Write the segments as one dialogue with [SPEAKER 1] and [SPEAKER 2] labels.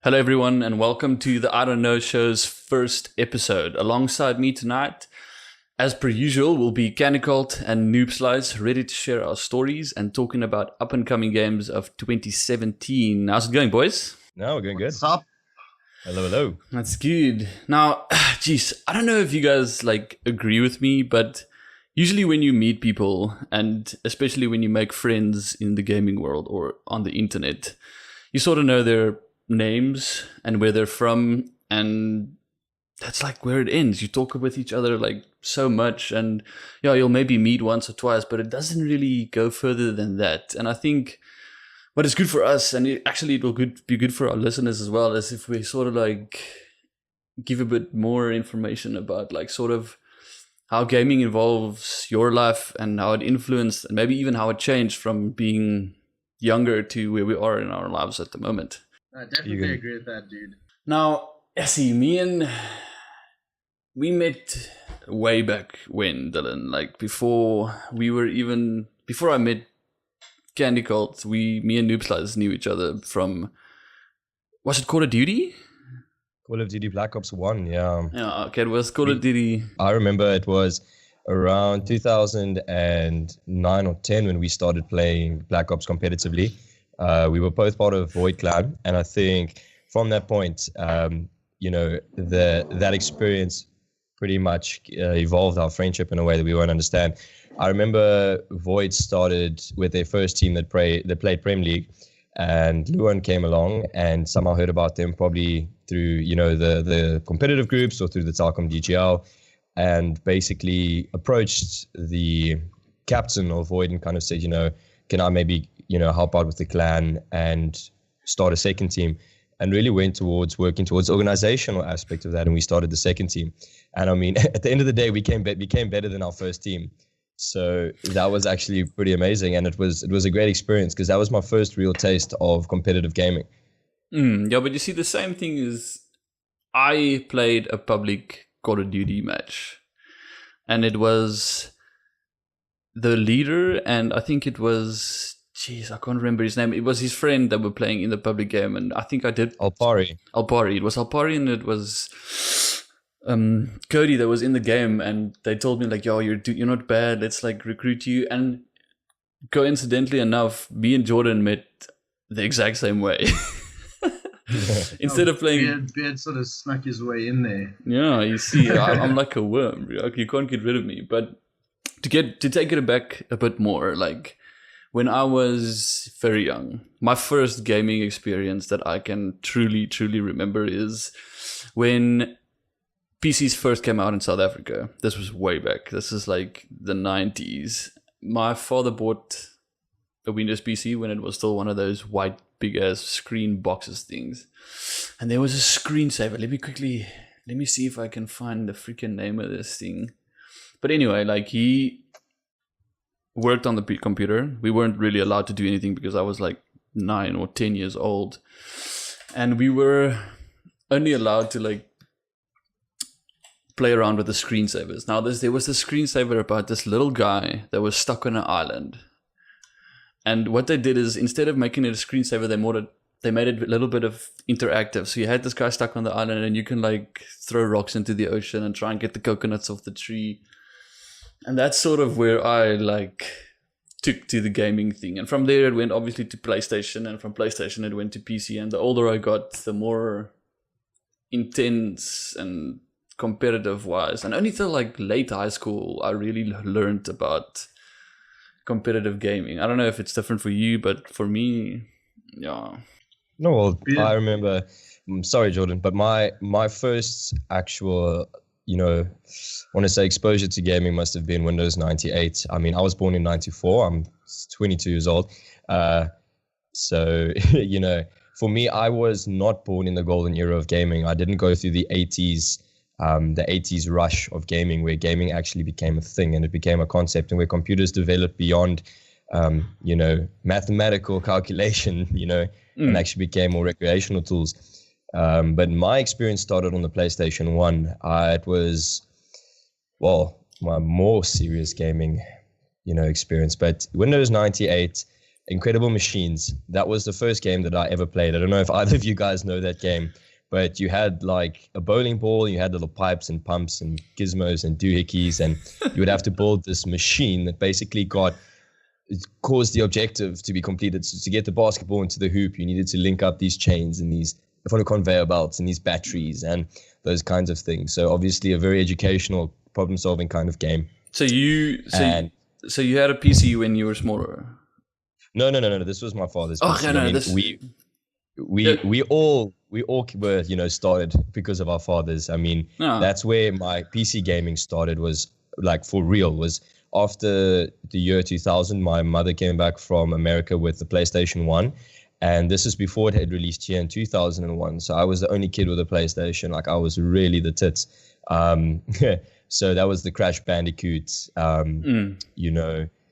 [SPEAKER 1] Hello, everyone, and welcome to the I Don't Know Show's first episode. Alongside me tonight, as per usual, will be Canicult and Noob Slice, ready to share our stories and talking about up-and-coming games of 2017. How's it going, boys?
[SPEAKER 2] No, we're going good.
[SPEAKER 3] What's up?
[SPEAKER 2] Hello.
[SPEAKER 1] That's good. Now, geez, I don't know if you guys agree with me, but usually when you meet people, and especially when you make friends in the gaming world or on the internet, you sort of know their names and where they're from, and that's where it ends. You talk with each other so much, and you'll maybe meet once or twice, but it doesn't really go further than that. And I think what is good for us, and it will be good for our listeners as well, is if we sort of give a bit more information about sort of how gaming involves your life and how it influenced, and maybe even how it changed from being younger to where we are in our lives at the moment.
[SPEAKER 3] I definitely agree with that, dude.
[SPEAKER 1] Now, see, we met way back when, Dylan, before I met Candy Cult, me and Noob Slice knew each other from, was it Call of Duty?
[SPEAKER 2] Call of Duty Black Ops 1, yeah.
[SPEAKER 1] Yeah, okay, it was Call of Duty.
[SPEAKER 2] I remember it was around 2009 or 10 when we started playing Black Ops competitively. We were both part of Void Clan, and I think from that point, that experience pretty much evolved our friendship in a way that we won't understand. I remember Void started with their first team that played Premier League, and Luan came along and somehow heard about them probably through the competitive groups or through the Telkom DGL, and basically approached the captain of Void and kind of said, can I maybe help out with the clan and start a second team, and really went towards working towards the organizational aspect of that. And we started the second team. And I mean, at the end of the day, we became better than our first team. So that was actually pretty amazing. And it was a great experience because that was my first real taste of competitive gaming.
[SPEAKER 1] Yeah, but you see, the same thing is I played a public Call of Duty match, and it was the leader, and I think it was, I can't remember his name. It was his friend that were playing in the public game, and I think I did
[SPEAKER 2] Alpari.
[SPEAKER 1] It was Alpari, and it was Cody that was in the game, and they told me you're not bad. Let's recruit you. And coincidentally enough, me and Jordan met the exact same way. Instead of playing,
[SPEAKER 3] Beard sort of snuck his way in there.
[SPEAKER 1] Yeah, you see, I'm like a worm. You can't get rid of me. But to take it back a bit more, when I was very young, my first gaming experience that I can truly remember is when PCs first came out in South Africa. This was way back. This is the 90s. My father bought a Windows PC when it was still one of those white big ass screen boxes things. And there was a screensaver. Let me see if I can find the freaking name of this thing. But anyway, he worked on the computer. We weren't really allowed to do anything because I was 9 or 10 years old. And we were only allowed to play around with the screensavers. Now there was this screensaver about this little guy that was stuck on an island. And what they did is, instead of making it a screensaver, they made it a little bit of interactive. So you had this guy stuck on the island, and you can throw rocks into the ocean and try and get the coconuts off the tree. And that's sort of where I took to the gaming thing. And from there it went obviously to PlayStation, and from PlayStation it went to PC. And the older I got, the more intense and competitive wise. And only till late high school I really learned about competitive gaming. I don't know if it's different for you, but for me, yeah.
[SPEAKER 2] No, well, I remember, sorry, Jordan, but my first actual, I want to say exposure to gaming must have been Windows 98. I mean, I was born in 94. I'm 22 years old. So, for me, I was not born in the golden era of gaming. I didn't go through the 80s rush of gaming, where gaming actually became a thing and it became a concept, and where computers developed beyond, mathematical calculation, and actually became more recreational tools. But my experience started on the PlayStation 1. It was, my more serious gaming, experience. But Windows 98 Incredible Machines. That was the first game that I ever played. I don't know if either of you guys know that game, but you had like a bowling ball, you had little pipes and pumps and gizmos and doohickeys, and you would have to build this machine that basically caused the objective to be completed. So to get the basketball into the hoop, you needed to link up these chains and these conveyor belts and these batteries and those kinds of things. So obviously a very educational, problem-solving kind of game.
[SPEAKER 1] So you had a PC when you were smaller?
[SPEAKER 2] No. This was my father's
[SPEAKER 1] PC.
[SPEAKER 2] Oh, no, we all were, started because of our fathers. I mean, That's where my PC gaming started, was like for real, was after the year 2000. My mother came back from America with the PlayStation 1. And this is before it had released here in 2001. So I was the only kid with a PlayStation. Like, I was really the tits. So that was the Crash Bandicoot, What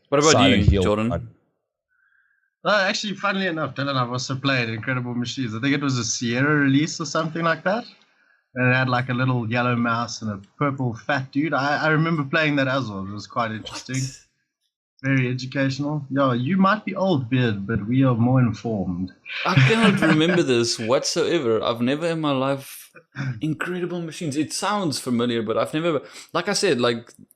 [SPEAKER 1] about
[SPEAKER 2] Silent
[SPEAKER 1] you,
[SPEAKER 2] Hill.
[SPEAKER 1] Jordan?
[SPEAKER 3] Actually, funnily enough, Dylan, I've also played Incredible Machines. I think it was a Sierra release or something like that. And it had like a little yellow mouse and a purple fat dude. I remember playing that as well. It was quite interesting. Very educational. Yeah, you might be old, Beard, but we are more informed.
[SPEAKER 1] I cannot remember this whatsoever. I've never in my life... Incredible Machines. It sounds familiar, but I've never... Like I said,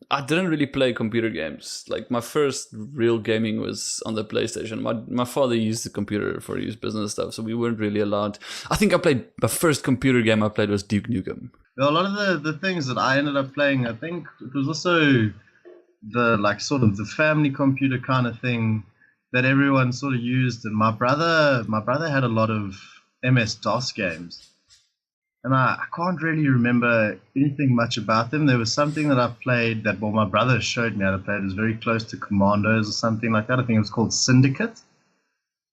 [SPEAKER 1] I didn't really play computer games. Like, my first real gaming was on the PlayStation. My father used the computer for his business stuff, so we weren't really allowed. I think my first computer game I played was Duke Nukem.
[SPEAKER 3] Well, a lot of the things that I ended up playing, I think it was also the family computer kind of thing that everyone sort of used. And my brother had a lot of MS-DOS games. And I can't really remember anything much about them. There was something that I played that, my brother showed me how to play. It was very close to Commandos or something like that. I think it was called Syndicate.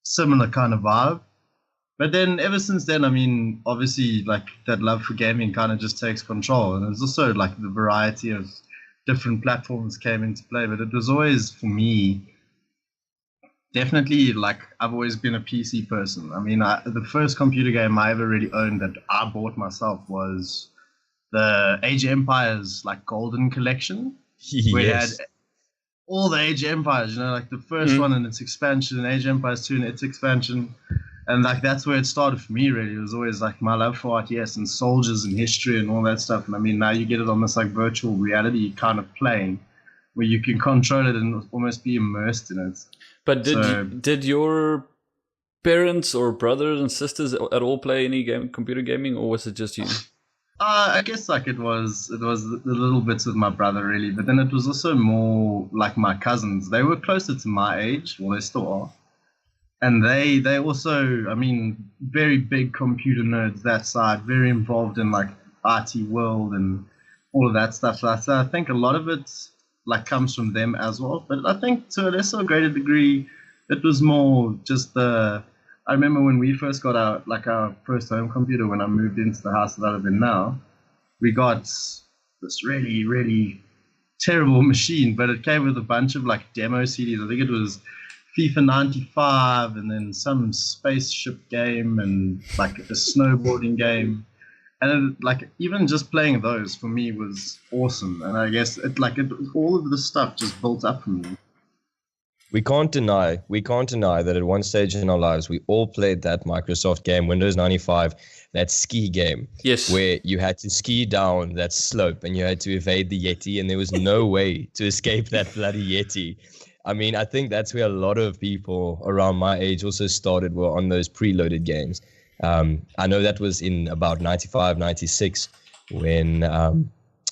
[SPEAKER 3] Similar kind of vibe. But then ever since then, I mean, obviously, like, that love for gaming kind of just takes control. And there's also, like, the variety of different platforms came into play. But it was always, for me, definitely, like, I've always been a PC person. I mean, the first computer game I ever really owned that I bought myself was the Age of Empires, like, Golden Collection.
[SPEAKER 2] Yes.
[SPEAKER 3] Where it had all the Age of Empires, like the first one and its expansion, Age of Empires 2 and its expansion. And, like, that's where it started for me, really. It was always, like, my love for RTS and soldiers and history and all that stuff. And, I mean, now you get it on this, like, virtual reality kind of plane where you can control it and almost be immersed in it.
[SPEAKER 1] But did your parents or brothers and sisters at all play any computer gaming, or was it just you?
[SPEAKER 3] I guess like it was the little bits with my brother really, but then it was also more like my cousins. They were closer to my age, well they still are, and they also, I mean, very big computer nerds that side, very involved in like IT world and all of that stuff. So I think a lot of it like comes from them as well. But I think to a lesser or greater degree, it was more just I remember when we first got our first home computer when I moved into the house that I live in now, we got this really, really terrible machine, but it came with a bunch of like demo CDs. I think it was FIFA 95 and then some spaceship game and like a snowboarding game. And like even just playing those for me was awesome. And I guess all of the stuff just built up for me.
[SPEAKER 2] We can't deny that at one stage in our lives, we all played that Microsoft game, Windows 95, that ski game.
[SPEAKER 1] Yes.
[SPEAKER 2] Where you had to ski down that slope and you had to evade the Yeti and there was no way to escape that bloody Yeti. I mean, I think that's where a lot of people around my age also started, were on those preloaded games. I know that was in about 95, 96 when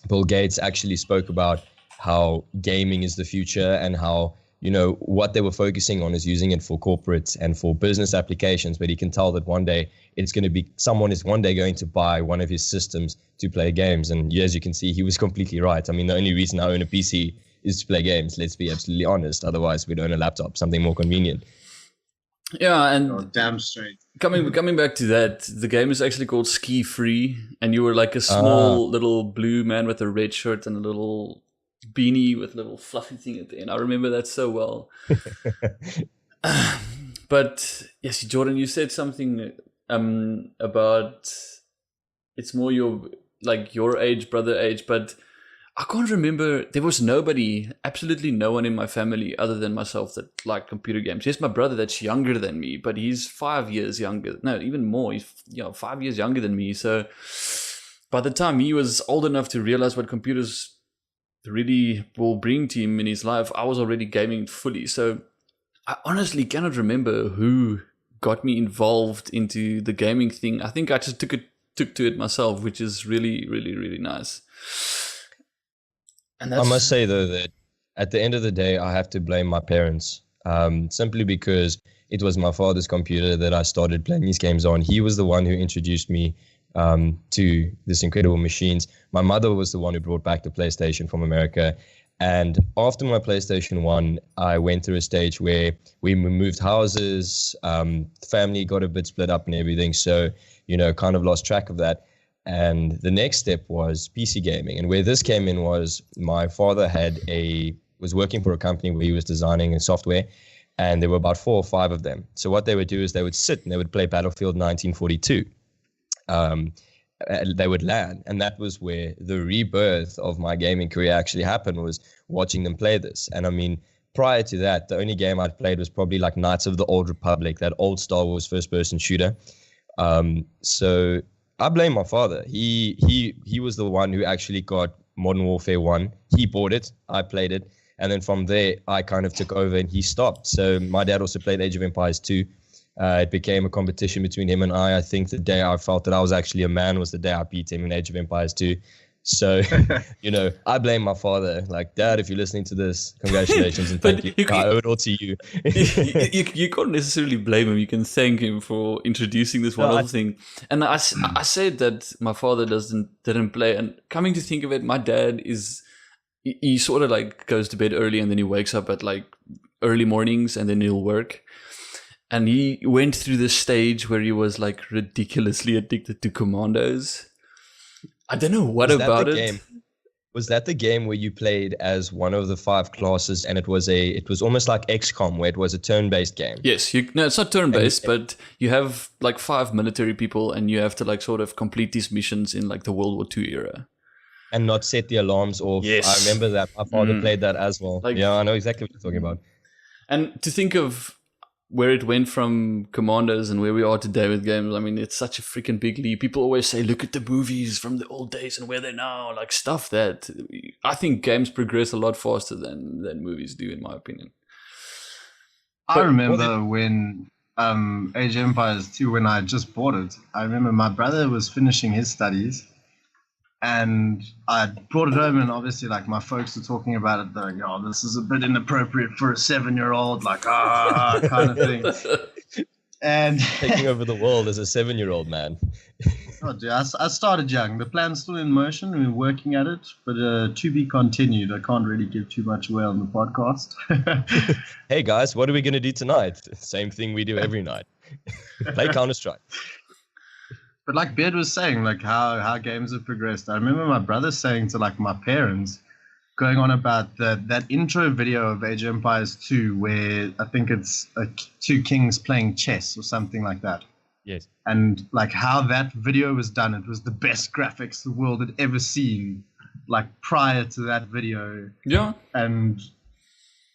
[SPEAKER 2] Bill Gates actually spoke about how gaming is the future and how, you know, what they were focusing on is using it for corporate and for business applications. But he can tell that one day someone is one day going to buy one of his systems to play games. And as you can see, he was completely right. I mean, the only reason I own a PC is to play games. Let's be absolutely honest. Otherwise, we'd own a laptop, something more convenient.
[SPEAKER 1] Yeah, and
[SPEAKER 3] damn straight.
[SPEAKER 1] Coming back to that, the game is actually called Ski Free, and you were like a small little blue man with a red shirt and a little beanie with a little fluffy thing at the end. I remember that so well. But yes, Jordan, you said something about it's more your age, brother age, but I can't remember. There was nobody, absolutely no one in my family other than myself that liked computer games. Yes, my brother that's younger than me, but he's 5 years younger. No, even more. He's 5 years younger than me. So by the time he was old enough to realize what computers really will bring to him in his life, I was already gaming fully. So I honestly cannot remember who got me involved into the gaming thing. I think I just took to it myself, which is really, really, really nice.
[SPEAKER 2] I must say, though, that at the end of the day, I have to blame my parents, simply because it was my father's computer that I started playing these games on. He was the one who introduced me to this incredible machines. My mother was the one who brought back the PlayStation from America. And after my PlayStation 1, I went through a stage where we moved houses, family got a bit split up and everything. So, kind of lost track of that. And the next step was PC gaming. And where this came in was my father was working for a company where he was designing software, and there were about 4 or 5 of them. So what they would do is they would sit and they would play Battlefield 1942. They would LAN, and that was where the rebirth of my gaming career actually happened, was watching them play this. And I mean, prior to that, the only game I'd played was probably like Knights of the Old Republic, that old Star Wars first-person shooter. So I blame my father. He was the one who actually got Modern Warfare 1. He bought it, I played it, and then from there, I kind of took over and he stopped. So my dad also played Age of Empires 2. It became a competition between him and I. I think the day I felt that I was actually a man was the day I beat him in Age of Empires 2. So, I blame my father. Like, Dad, if you're listening to this, congratulations and thank you. I owe it all to you.
[SPEAKER 1] You can't necessarily blame him. You can thank him for introducing this wonderful thing. And I said that my father didn't play. And coming to think of it, my dad he sort of like goes to bed early and then he wakes up at like early mornings and then he'll work. And he went through this stage where he was like ridiculously addicted to Commandos. I don't know what about it.
[SPEAKER 2] Was that the game where you played as one of the 5 classes, and it was almost like XCOM, where it was a turn-based game?
[SPEAKER 1] Yes, no, it's not turn-based, but you have like 5 military people, and you have to like sort of complete these missions in like the World War II era,
[SPEAKER 2] and not set the alarms off.
[SPEAKER 1] Yes,
[SPEAKER 2] I remember that. My father played that as well. Yeah, I know exactly what you're talking about.
[SPEAKER 1] And to think of where it went from Commandos and where we are today with games, I mean, it's such a freaking big leap. People always say, look at the movies from the old days and where they're now, like stuff that I think games progress a lot faster than movies do, in my opinion.
[SPEAKER 3] I remember when Age of Empires 2, when I just bought it, I remember my brother was finishing his studies and I brought it home, and obviously like my folks were talking about it. They're like, oh, this is a bit inappropriate for a 7-year-old, like, kind of thing. And
[SPEAKER 2] taking over the world as a 7-year-old, man.
[SPEAKER 3] Oh, dude, I started young. The plan's still in motion. We're working at it, but to be continued. I can't really give too much away on the podcast.
[SPEAKER 2] Hey guys, what are we going to do tonight? Same thing we do every night. Play Counter-Strike.
[SPEAKER 3] But like Beard was saying, like how games have progressed. I remember my brother saying to like my parents, going on about that intro video of Age of Empires 2, where I think it's 2 kings playing chess or something like that.
[SPEAKER 2] Yes. And
[SPEAKER 3] like how that video was done, it was the best graphics the world had ever seen, like prior to that video.
[SPEAKER 1] Yeah.
[SPEAKER 3] And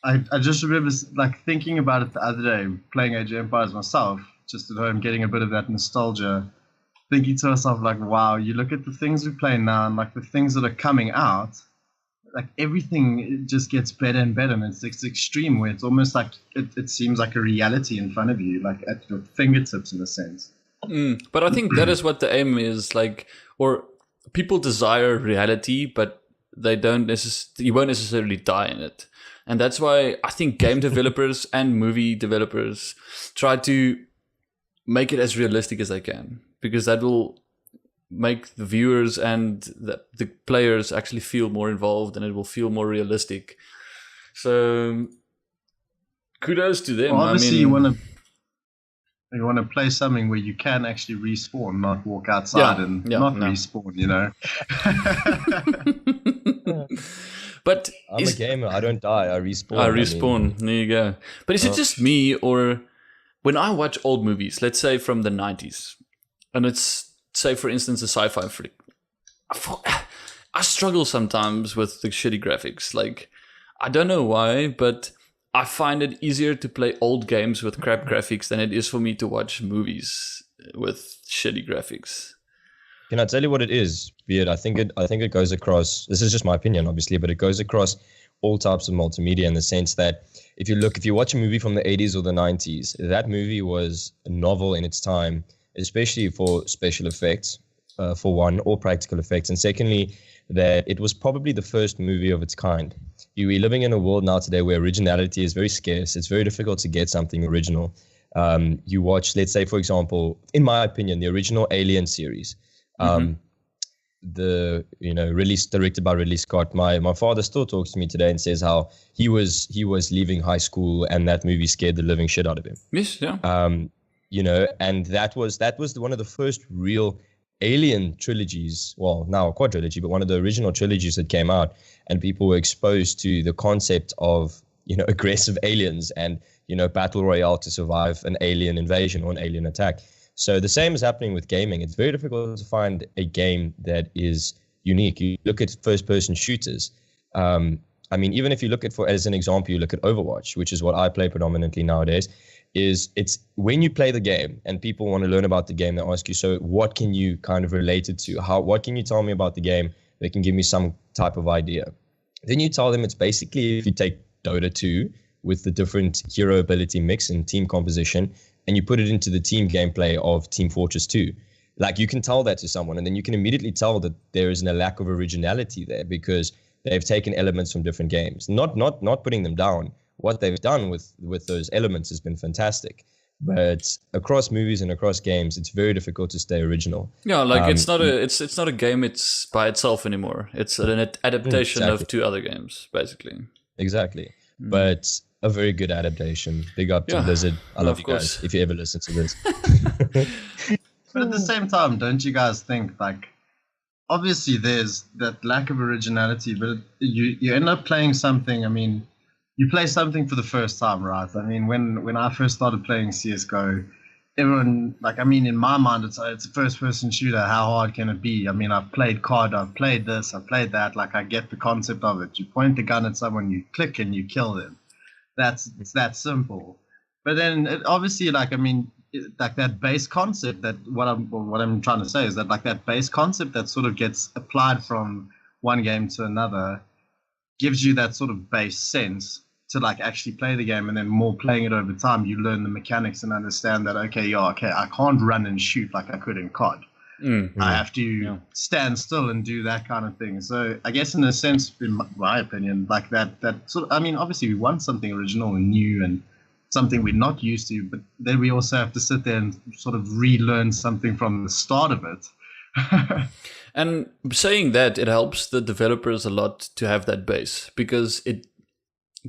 [SPEAKER 3] I just remember like thinking about it the other day, playing Age of Empires myself, just at home, getting a bit of that nostalgia, thinking to myself, like, wow, you look at the things we play now and like the things that are coming out, like everything, it just gets better and better. And it's extreme where it's almost like it seems like a reality in front of you, like at your fingertips in a sense.
[SPEAKER 1] But I think that is what the aim is, like, or people desire reality, but they don't you won't necessarily die in it. And that's why I think game developers and movie developers try to make it as realistic as they can, because that will make the viewers and the players actually feel more involved, and it will feel more realistic. So kudos to them.
[SPEAKER 3] Well, obviously, you want to play something where you can actually respawn, not walk outside respawn, you know.
[SPEAKER 1] But
[SPEAKER 2] I'm a gamer. I don't die. I respawn.
[SPEAKER 1] I mean, there you go. But is it just me, or when I watch old movies, let's say from the 90s, and it's, say, for instance, a sci-fi flick, I struggle sometimes with the shitty graphics. Like, I don't know why, but I find it easier to play old games with crap graphics than it is for me to watch movies with shitty graphics.
[SPEAKER 2] Can I tell you what it is, Beard? I think it goes across. This is just my opinion, obviously, but it goes across all types of multimedia in the sense that if you watch a movie from the 80s or the 90s, that movie was novel in its time, especially for special effects, for one, or practical effects, and secondly, that it was probably the first movie of its kind. We're living in a world now today where originality is very scarce. It's very difficult to get something original. You watch, let's say, for example, in my opinion, the original Alien series. Directed by Ridley Scott. My father still talks to me today and says how he was leaving high school and that movie scared the living shit out of him.
[SPEAKER 1] Yes, yeah.
[SPEAKER 2] And that was one of the first real Alien trilogies. Well, now a quadrilogy, but one of the original trilogies that came out, and people were exposed to the concept of aggressive aliens and battle royale to survive an alien invasion or an alien attack. So the same is happening with gaming. It's very difficult to find a game that is unique. You look at first-person shooters. Even if you look at, as an example, you look at Overwatch, which is what I play predominantly nowadays, it's when you play the game and people want to learn about the game, they ask you, so what can you kind of relate it to? What can you tell me about the game that can give me some type of idea? Then you tell them it's basically if you take Dota 2 with the different hero ability mix and team composition, and you put it into the team gameplay of Team Fortress 2. Like, you can tell that to someone, and then you can immediately tell that there is a lack of originality there because they've taken elements from different games. Not putting them down. What they've done with those elements has been fantastic. But across movies and across games, it's very difficult to stay original.
[SPEAKER 1] Yeah, like it's not a game. It's by itself anymore. It's an adaptation of two other games, basically.
[SPEAKER 2] Exactly, but a very good adaptation. Big up to Blizzard. I love you guys. If you ever listen to this.
[SPEAKER 3] But at the same time, don't you guys think, like, obviously there's that lack of originality, but you end up playing something. I mean, you play something for the first time, right? I mean, when I first started playing CSGO, everyone, like, I mean, in my mind, it's a first-person shooter. How hard can it be? I mean, I've played COD, I've played this, I've played that. Like, I get the concept of it. You point the gun at someone, you click, and you kill them. It's that simple. But then, obviously, like, I mean, like that base concept, that what I'm trying to say is that, like, that base concept that sort of gets applied from one game to another gives you that sort of base sense to, like, actually play the game, and then more playing it over time, you learn the mechanics and understand that, okay, I can't run and shoot like I could in COD. I have to stand still and do that kind of thing. So I guess in a sense, in my opinion, like that sort of, I mean, obviously we want something original and new and something we're not used to, but then we also have to sit there and sort of relearn something from the start of it.
[SPEAKER 1] And saying that, it helps the developers a lot to have that base, because it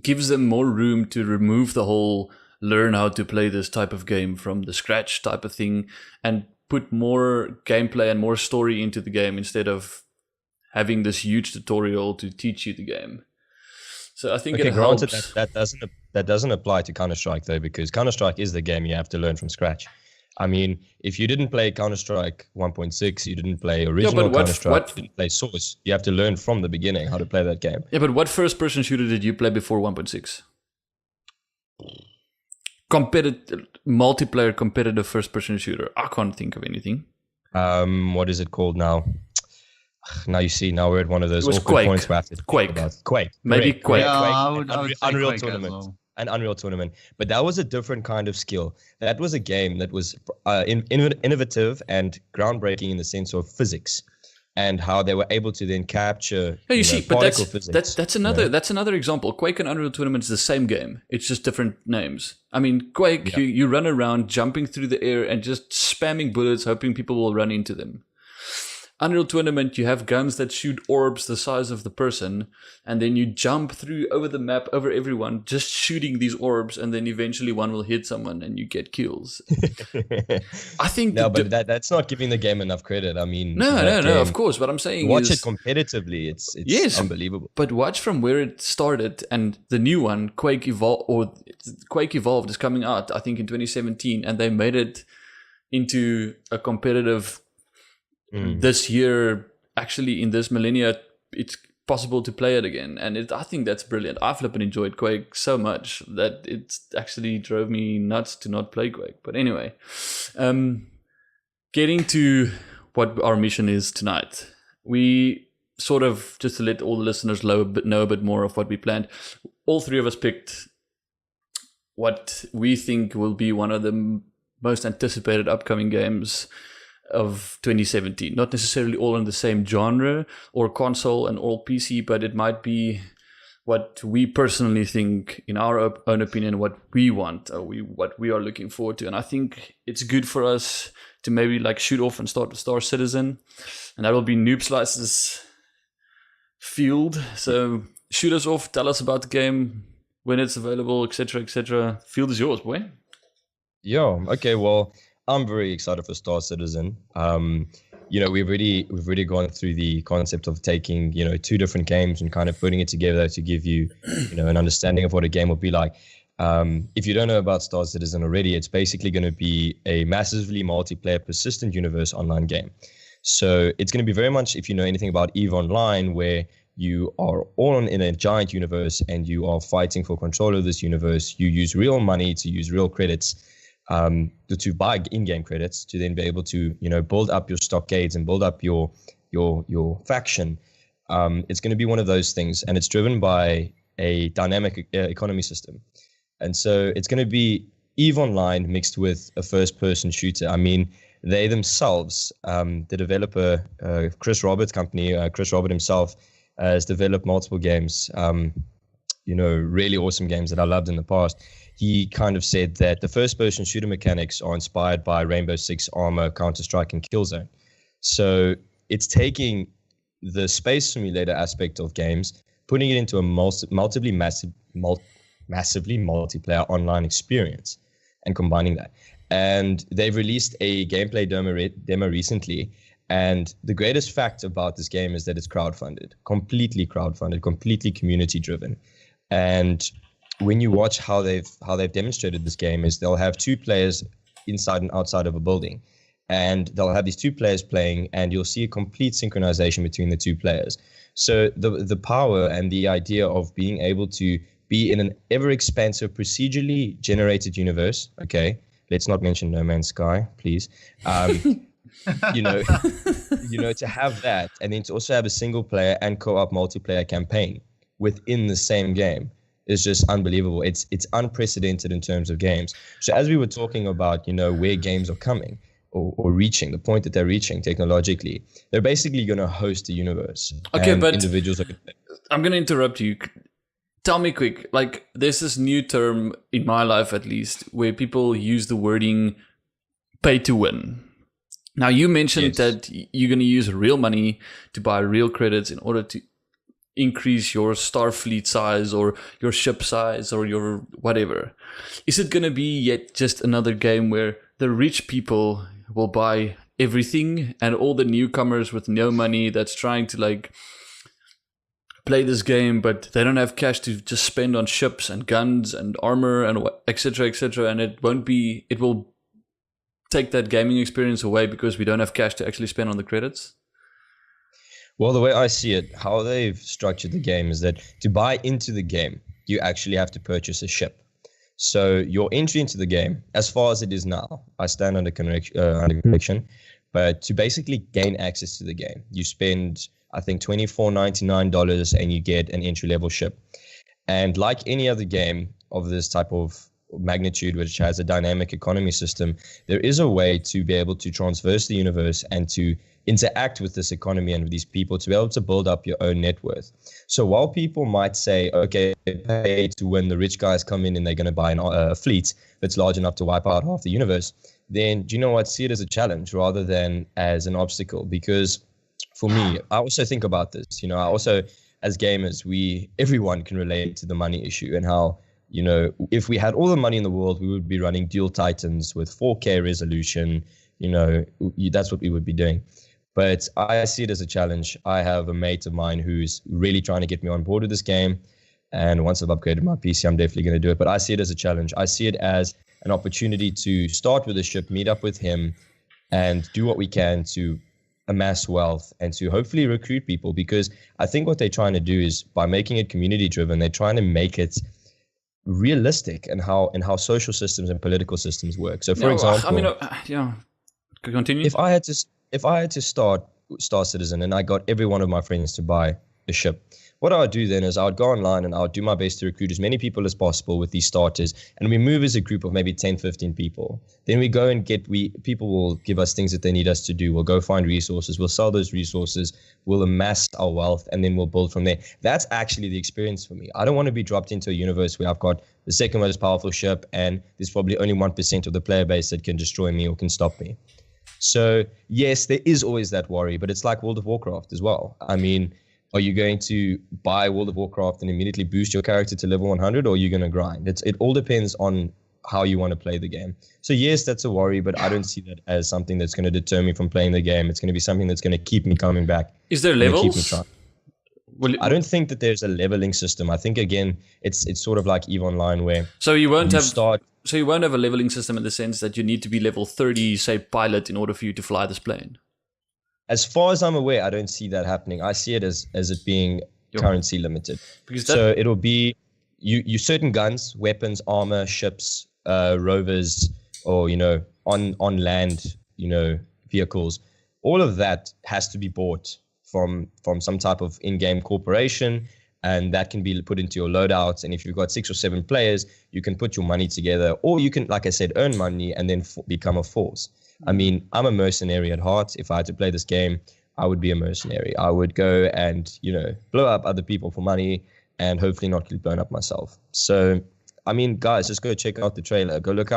[SPEAKER 1] gives them more room to remove the whole learn how to play this type of game from the scratch type of thing and put more gameplay and more story into the game instead of having this huge tutorial to teach you the game. So I think it helps.
[SPEAKER 2] Granted, that doesn't apply to Counter-Strike though, because Counter-Strike is the game you have to learn from scratch. I mean, if you didn't play Counter-Strike 1.6, you didn't play original Counter-Strike, you didn't play Source, you have to learn from the beginning how to play that game.
[SPEAKER 1] Yeah, but what first-person shooter did you play before 1.6? Multiplayer competitive first-person shooter. I can't think of anything.
[SPEAKER 2] What is it called now? Now you see, now we're at one of those
[SPEAKER 1] awkward
[SPEAKER 2] Quake. Points where
[SPEAKER 1] Quake. Maybe Quake.
[SPEAKER 3] Yeah, I would
[SPEAKER 2] Unreal
[SPEAKER 3] Quake
[SPEAKER 2] Tournament.
[SPEAKER 3] as well.
[SPEAKER 2] An Unreal Tournament. But that was a different kind of skill. That was a game that was innovative and groundbreaking in the sense of physics and how they were able to then capture particle physics.
[SPEAKER 1] That's another example. Quake and Unreal Tournament is the same game. It's just different names. I mean, Quake, you run around jumping through the air and just spamming bullets, hoping people will run into them. Unreal Tournament, you have guns that shoot orbs the size of the person, and then you jump through over the map, over everyone, just shooting these orbs, and then eventually one will hit someone and you get kills. I think
[SPEAKER 2] but that's not giving the game enough credit. I mean,
[SPEAKER 1] no, of course. What I'm saying
[SPEAKER 2] watch it competitively. It's unbelievable.
[SPEAKER 1] But watch from where it started, and the new one, Quake Evolved is coming out, I think in 2017, and they made it into a competitive this year, actually in this millennia, it's possible to play it again. And I think that's brilliant. I flipping enjoyed Quake so much that it actually drove me nuts to not play Quake. But anyway, getting to what our mission is tonight, we sort of, just to let all the listeners know a bit more of what we planned, all three of us picked what we think will be one of the most anticipated upcoming games of 2017. Not necessarily all in the same genre or console and all PC, but it might be what we personally think, in our own opinion, what we want, or what we are looking forward to. And I think it's good for us to maybe like shoot off and start with Star Citizen, and that will be Noob Slice's field. So shoot us off, tell us about the game, when it's available, etc., etc. Field is yours, boy.
[SPEAKER 2] Yeah. Okay. Well, I'm very excited for Star Citizen. We've already gone through the concept of taking, two different games and kind of putting it together to give you, an understanding of what a game will be like. If you don't know about Star Citizen already, it's basically going to be a massively multiplayer, persistent universe online game. So it's going to be very much, if you know anything about EVE Online, where you are all in a giant universe and you are fighting for control of this universe. You use real money to use real credits, to buy in-game credits, to then be able to, build up your stockades and build up your faction. It's going to be one of those things, and it's driven by a dynamic economy system. And so it's going to be EVE Online mixed with a first-person shooter. I mean, they themselves, the developer, Chris Roberts' company, Chris Robert himself, has developed multiple games, really awesome games that I loved in the past. He kind of said that the first-person shooter mechanics are inspired by Rainbow Six, Arma, Counter-Strike, and Killzone. So it's taking the space simulator aspect of games, putting it into a massively multiplayer online experience, and combining that. And they've released a gameplay demo recently. And the greatest fact about this game is that it's completely crowdfunded, completely community-driven. And when you watch how they've demonstrated this game, is they'll have two players inside and outside of a building, and they'll have these two players playing, and you'll see a complete synchronization between the two players. So the power and the idea of being able to be in an ever-expansive, procedurally generated universe. Okay, let's not mention No Man's Sky, please. To have that, and then to also have a single player and co-op multiplayer campaign within the same game is just unbelievable. It's unprecedented in terms of games. So as we were talking about, where games are coming or reaching, the point that they're reaching technologically, they're basically going to host a universe.
[SPEAKER 1] Okay, but
[SPEAKER 2] individuals
[SPEAKER 1] I'm going to interrupt you. Tell me quick, like there's this new term in my life, at least, where people use the wording pay to win. Now, you mentioned that you're going to use real money to buy real credits in order to increase your Starfleet size or your ship size or your whatever. Is it going to be yet just another game where the rich people will buy everything and all the newcomers with no money that's trying to play this game, but they don't have cash to just spend on ships and guns and armor and etc., and it will take that gaming experience away because we don't have cash to actually spend on the credits?
[SPEAKER 2] Well, the way I see it, how they've structured the game is that to buy into the game, you actually have to purchase a ship. So your entry into the game, as far as it is now, I stand under conviction, but to basically gain access to the game, you spend, I think, $24.99 and you get an entry-level ship. And like any other game of this type of magnitude, which has a dynamic economy system, there is a way to be able to traverse the universe and to interact with this economy and with these people to be able to build up your own net worth. So while people might say, okay, pay to win, the rich guys come in and they're going to buy a fleet that's large enough to wipe out half the universe, then do you know what? See it as a challenge rather than as an obstacle. Because for me, I also think about this, I also, as gamers, everyone can relate to the money issue and how, if we had all the money in the world, we would be running dual Titans with 4K resolution. That's what we would be doing. But I see it as a challenge. I have a mate of mine who's really trying to get me on board with this game. And once I've upgraded my PC, I'm definitely going to do it. But I see it as a challenge. I see it as an opportunity to start with a ship, meet up with him, and do what we can to amass wealth and to hopefully recruit people, because I think what they're trying to do is, by making it community driven, they're trying to make it realistic and how social systems and political systems work. So for example,
[SPEAKER 1] continue.
[SPEAKER 2] If I had to start Star Citizen and I got every one of my friends to buy a ship, what I would do then is I would go online and I would do my best to recruit as many people as possible with these starters, and we move as a group of maybe 10, 15 people. Then we go and people will give us things that they need us to do. We'll go find resources, we'll sell those resources, we'll amass our wealth, and then we'll build from there. That's actually the experience for me. I don't want to be dropped into a universe where I've got the second most powerful ship and there's probably only 1% of the player base that can destroy me or can stop me. So yes, there is always that worry, but it's like World of Warcraft as well. I mean, are you going to buy World of Warcraft and immediately boost your character to level 100, or are you going to grind? It all depends on how you want to play the game. So yes, that's a worry, but I don't see that as something that's going to deter me from playing the game. It's going to be something that's going to keep me coming back.
[SPEAKER 1] Is there levels?
[SPEAKER 2] Keep me trying. I don't think that there's a leveling system. I think, again, it's sort of like EVE Online, where
[SPEAKER 1] so you won't have a leveling system in the sense that you need to be level 30, say, pilot, in order for you to fly this plane.
[SPEAKER 2] As far as I'm aware, I don't see that happening. I see it as it being currency limited. So it'll be you certain guns, weapons, armor, ships, rovers, or on land, vehicles. All of that has to be bought from some type of in-game corporation, and that can be put into your loadouts. And if you've got 6 or 7 players, you can put your money together, or you can, like I said, earn money and then become a force. I mean, I'm a mercenary at heart. If I had to play this game, I would be a mercenary. I would go and, blow up other people for money and hopefully not get blown up myself. So, I mean, guys, just go check out the trailer. Go look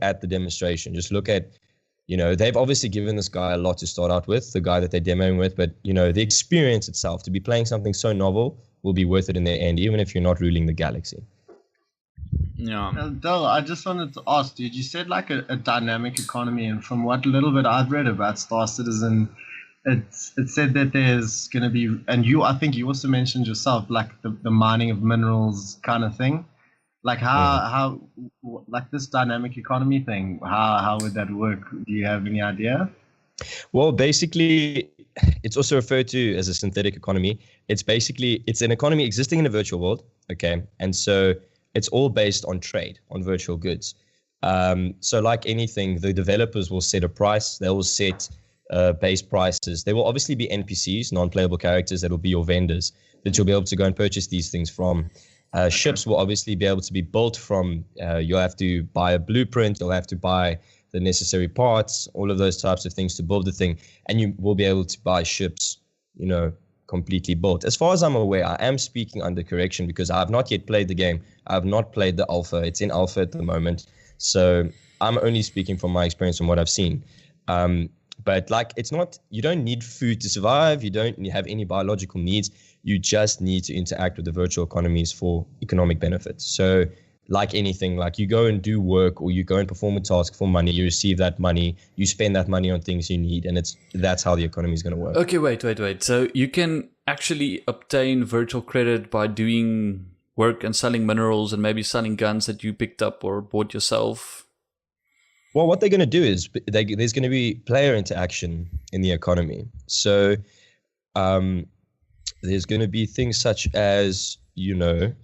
[SPEAKER 2] at the demonstration. Just look at, they've obviously given this guy a lot to start out with, the guy that they're demoing with, but, the experience itself, to be playing something so novel, will be worth it in the end, even if you're not ruling the galaxy.
[SPEAKER 1] Yeah.
[SPEAKER 3] Dell, I just wanted to ask, dude, you said like a dynamic economy, and from what little bit I've read about Star Citizen, it said that there's going to be, and I think you also mentioned yourself, like the mining of minerals kind of thing. Like how like this dynamic economy thing, how would that work? Do you have any idea?
[SPEAKER 2] Well, basically, it's also referred to as a synthetic economy. It's an economy existing in a virtual world, okay? And so it's all based on trade, on virtual goods. So like anything, the developers will set a price. They will set base prices. There will obviously be NPCs, non-playable characters, that will be your vendors that you'll be able to go and purchase these things from. Ships will obviously be able to be built from, you'll have to buy a blueprint, you'll have to buy the necessary parts, all of those types of things to build the thing, and you will be able to buy ships, completely built. As far as I'm aware, I am speaking under correction because I have not yet played the game. I have not played the alpha. It's in alpha at the moment. So I'm only speaking from my experience and what I've seen. But like, you don't need food to survive. You don't have any biological needs. You just need to interact with the virtual economies for economic benefits. So like anything, like you go and do work or you go and perform a task for money, you receive that money, you spend that money on things you need, and that's how the economy is going to work.
[SPEAKER 1] Okay, wait. So you can actually obtain virtual credit by doing work and selling minerals and maybe selling guns that you picked up or bought yourself?
[SPEAKER 2] Well, what they're going to do is there's going to be player interaction in the economy. So there's going to be things such as, there's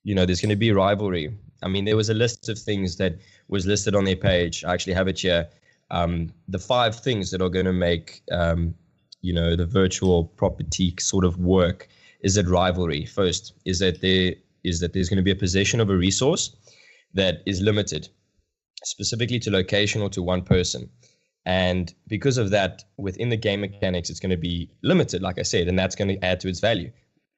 [SPEAKER 2] going to be rivalry. I mean, there was a list of things that was listed on their page. I actually have it here. The 5 things that are going to make, the virtual property sort of work is that rivalry. First is that there's going to be a possession of a resource that is limited, specifically to location or to one person. And because of that, within the game mechanics, it's going to be limited, like I said, and that's going to add to its value.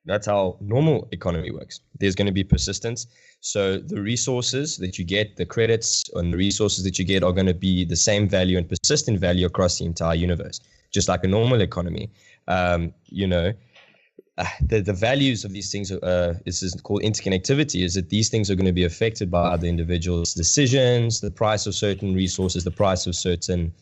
[SPEAKER 2] That's how normal economy works. There's going to be persistence. So the resources that you get, the credits and the resources that you get are going to be the same value and persistent value across the entire universe, just like a normal economy. The values of these things, this is called interconnectivity, is that these things are going to be affected by other individuals' decisions, the price of certain resources, the price of certain,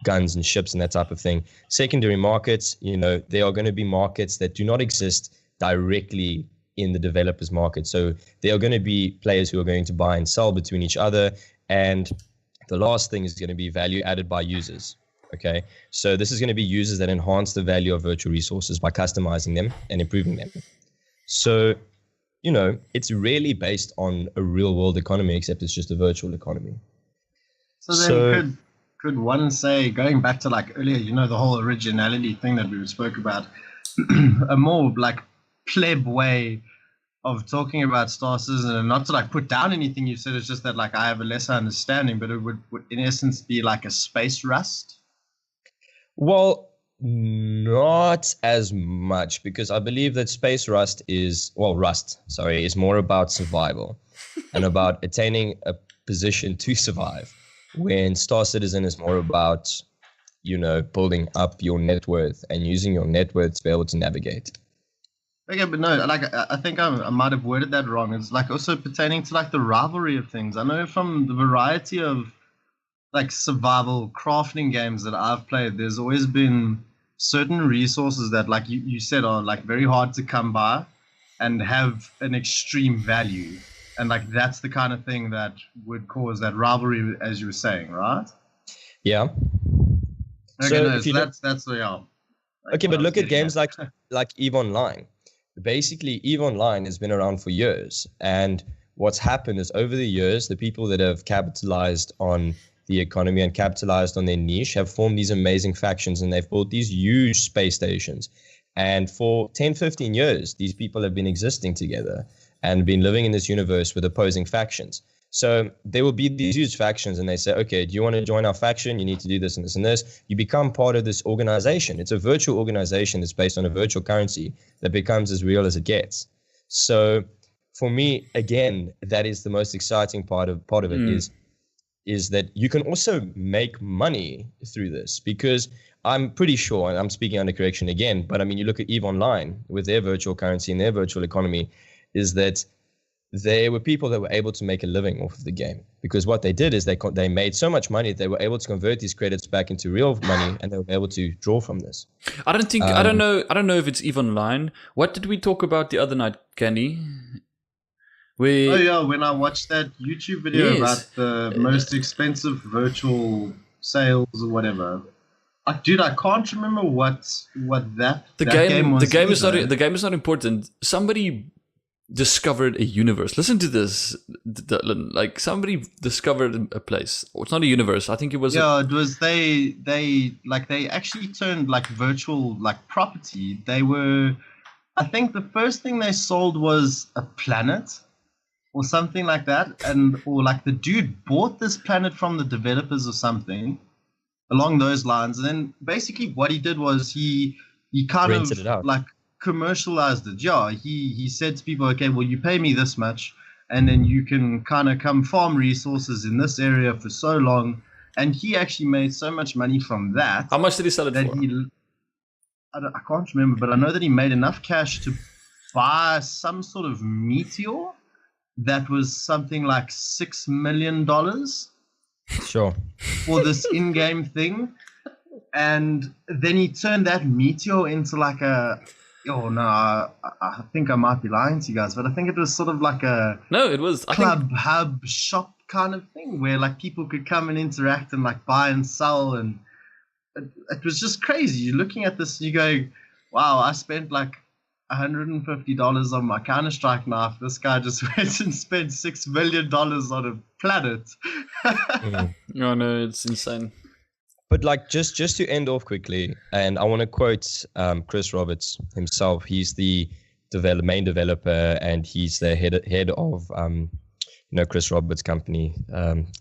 [SPEAKER 2] guns and ships and that type of thing. Secondary markets, there are going to be markets that do not exist directly in the developer's market. So there are going to be players who are going to buy and sell between each other. And The last thing is going to be value added by users. Okay, so this is going to be users that enhance the value of virtual resources by customizing them and improving them. So, it's really based on a real world economy, except it's just a virtual economy.
[SPEAKER 3] So then could one say, going back to like earlier, the whole originality thing that we spoke about, a more like pleb way of talking about Star Citizen, and not to like put down anything you said, it's just that like I have a lesser understanding, but it would in essence be like a space Rust?
[SPEAKER 2] Well, not as much, because I believe that space Rust is more about survival and about attaining a position to survive, when Star Citizen is more about, building up your net worth and using your net worth to be able to navigate.
[SPEAKER 3] Okay, but no, like I think I might have worded that wrong. It's like also pertaining to like the rivalry of things. I know from the variety of like survival crafting games that I've played, there's always been certain resources that, like you said, are like very hard to come by and have an extreme value. And like that's the kind of thing that would cause that rivalry, as you were saying, right?
[SPEAKER 2] Yeah.
[SPEAKER 3] Okay, so that's the yeah.
[SPEAKER 2] Okay, but look at games like EVE Online. Basically, EVE Online has been around for years, and what's happened is over the years, the people that have capitalized on the economy and capitalized on their niche have formed these amazing factions, and they've built these huge space stations. And for 10, 15 years, these people have been existing together and been living in this universe with opposing factions. So there will be these huge factions, and they say, okay, do you want to join our faction? You need to do this and this and this. You become part of this organization. It's a virtual organization that's based on a virtual currency that becomes as real as it gets. So for me, again, that is the most exciting part of it is that you can also make money through this, because I'm pretty sure, and I'm speaking under correction again, but I mean, you look at EVE Online with their virtual currency and their virtual economy, is that there were people that were able to make a living off of the game, because what they did is they made so much money, they were able to convert these credits back into real money, and they were able to draw from this.
[SPEAKER 1] I don't know if it's EVE Online. What did we talk about the other night, Candy?
[SPEAKER 3] When I watched that YouTube video about the most expensive virtual sales or whatever. Dude, I can't remember what that game was.
[SPEAKER 1] The game is not important. Somebody discovered a universe. Listen to this, Dylan. Like somebody discovered a place. It's not a universe. I think it was.
[SPEAKER 3] Yeah, it was they actually turned like virtual like property. I think the first thing they sold was a planet or something like that, or like the dude bought this planet from the developers or something along those lines. And then basically what he did was he kind
[SPEAKER 2] rented it out,
[SPEAKER 3] like commercialized it. Yeah, he said to people, okay, well, you pay me this much, and then you can kind of come farm resources in this area for so long. And he actually made so much money from that.
[SPEAKER 1] How much did he sell it for?
[SPEAKER 3] I can't remember, but I know that he made enough cash to buy some sort of meteor that was something like $6 million.
[SPEAKER 2] Sure.
[SPEAKER 3] For this in-game thing. And then he turned that meteor into like I think I might be lying to you guys, but I think it was sort of like hub shop kind of thing where like people could come and interact and like buy and sell, and it was just crazy. You're looking at this, you go, wow, I spent like $150 on my Counter-Strike knife. This guy just went and spent $6 million on a planet.
[SPEAKER 1] No, it's insane.
[SPEAKER 2] But like just to end off quickly, and I want to quote Chris Roberts himself. He's the main developer, and he's the head of Chris Roberts' company,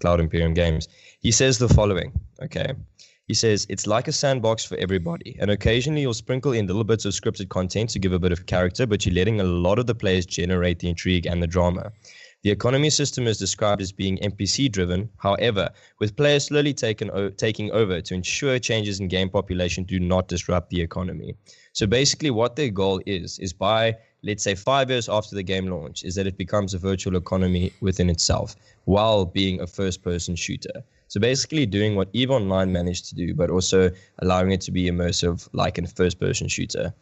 [SPEAKER 2] Cloud Imperium Games. He says the following. Okay. He says, it's like a sandbox for everybody, and occasionally you'll sprinkle in little bits of scripted content to give a bit of character, but you're letting a lot of the players generate the intrigue and the drama. The economy system is described as being NPC-driven, however, with players slowly taking over to ensure changes in game population do not disrupt the economy. So basically what their goal is by, let's say, 5 years after the game launch, is that it becomes a virtual economy within itself while being a first-person shooter. So basically doing what EVE Online managed to do, but also allowing it to be immersive like a first-person shooter.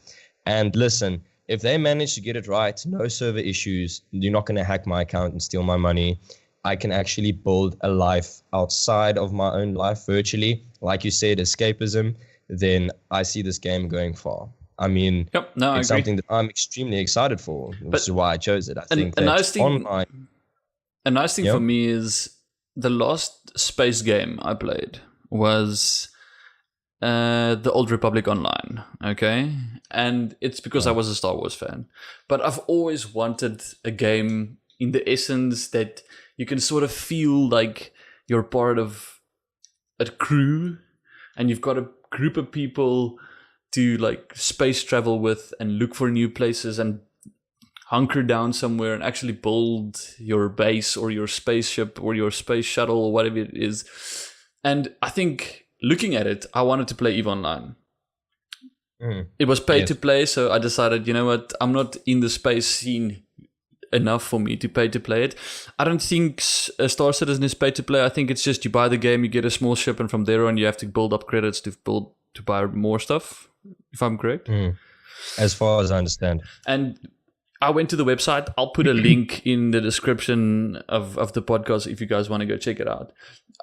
[SPEAKER 2] And listen, if they manage to get it right, no server issues, you're not going to hack my account and steal my money. I can actually build a life outside of my own life virtually, like you said, escapism, then I see this game going far. I mean,
[SPEAKER 1] Yep. No, I
[SPEAKER 2] it's
[SPEAKER 1] agree.
[SPEAKER 2] something that I'm extremely excited for, which is why I chose it. I think
[SPEAKER 1] a
[SPEAKER 2] that
[SPEAKER 1] nice thing,
[SPEAKER 2] online.
[SPEAKER 1] a nice thing
[SPEAKER 2] Yeah.
[SPEAKER 1] for me is the last space game I played was the Old Republic Online. Okay, and it's because I was a Star Wars fan, but I've always wanted a game in the essence that you can sort of feel like you're part of a crew, and you've got a group of people to like space travel with and look for new places and hunker down somewhere and actually build your base or your spaceship or your space shuttle or whatever it is. And I think looking at it, I wanted to play EVE Online. It was paid to play, so I decided, you know what, I'm not in the space scene enough for me to pay to play it. I don't think Star Citizen is paid to play. I think it's just you buy the game, you get a small ship, and from there on you have to build up credits to buy more stuff, if I'm correct.
[SPEAKER 2] As far as I understand.
[SPEAKER 1] And I went to the website. I'll put a link in the description of the podcast if you guys want to go check it out.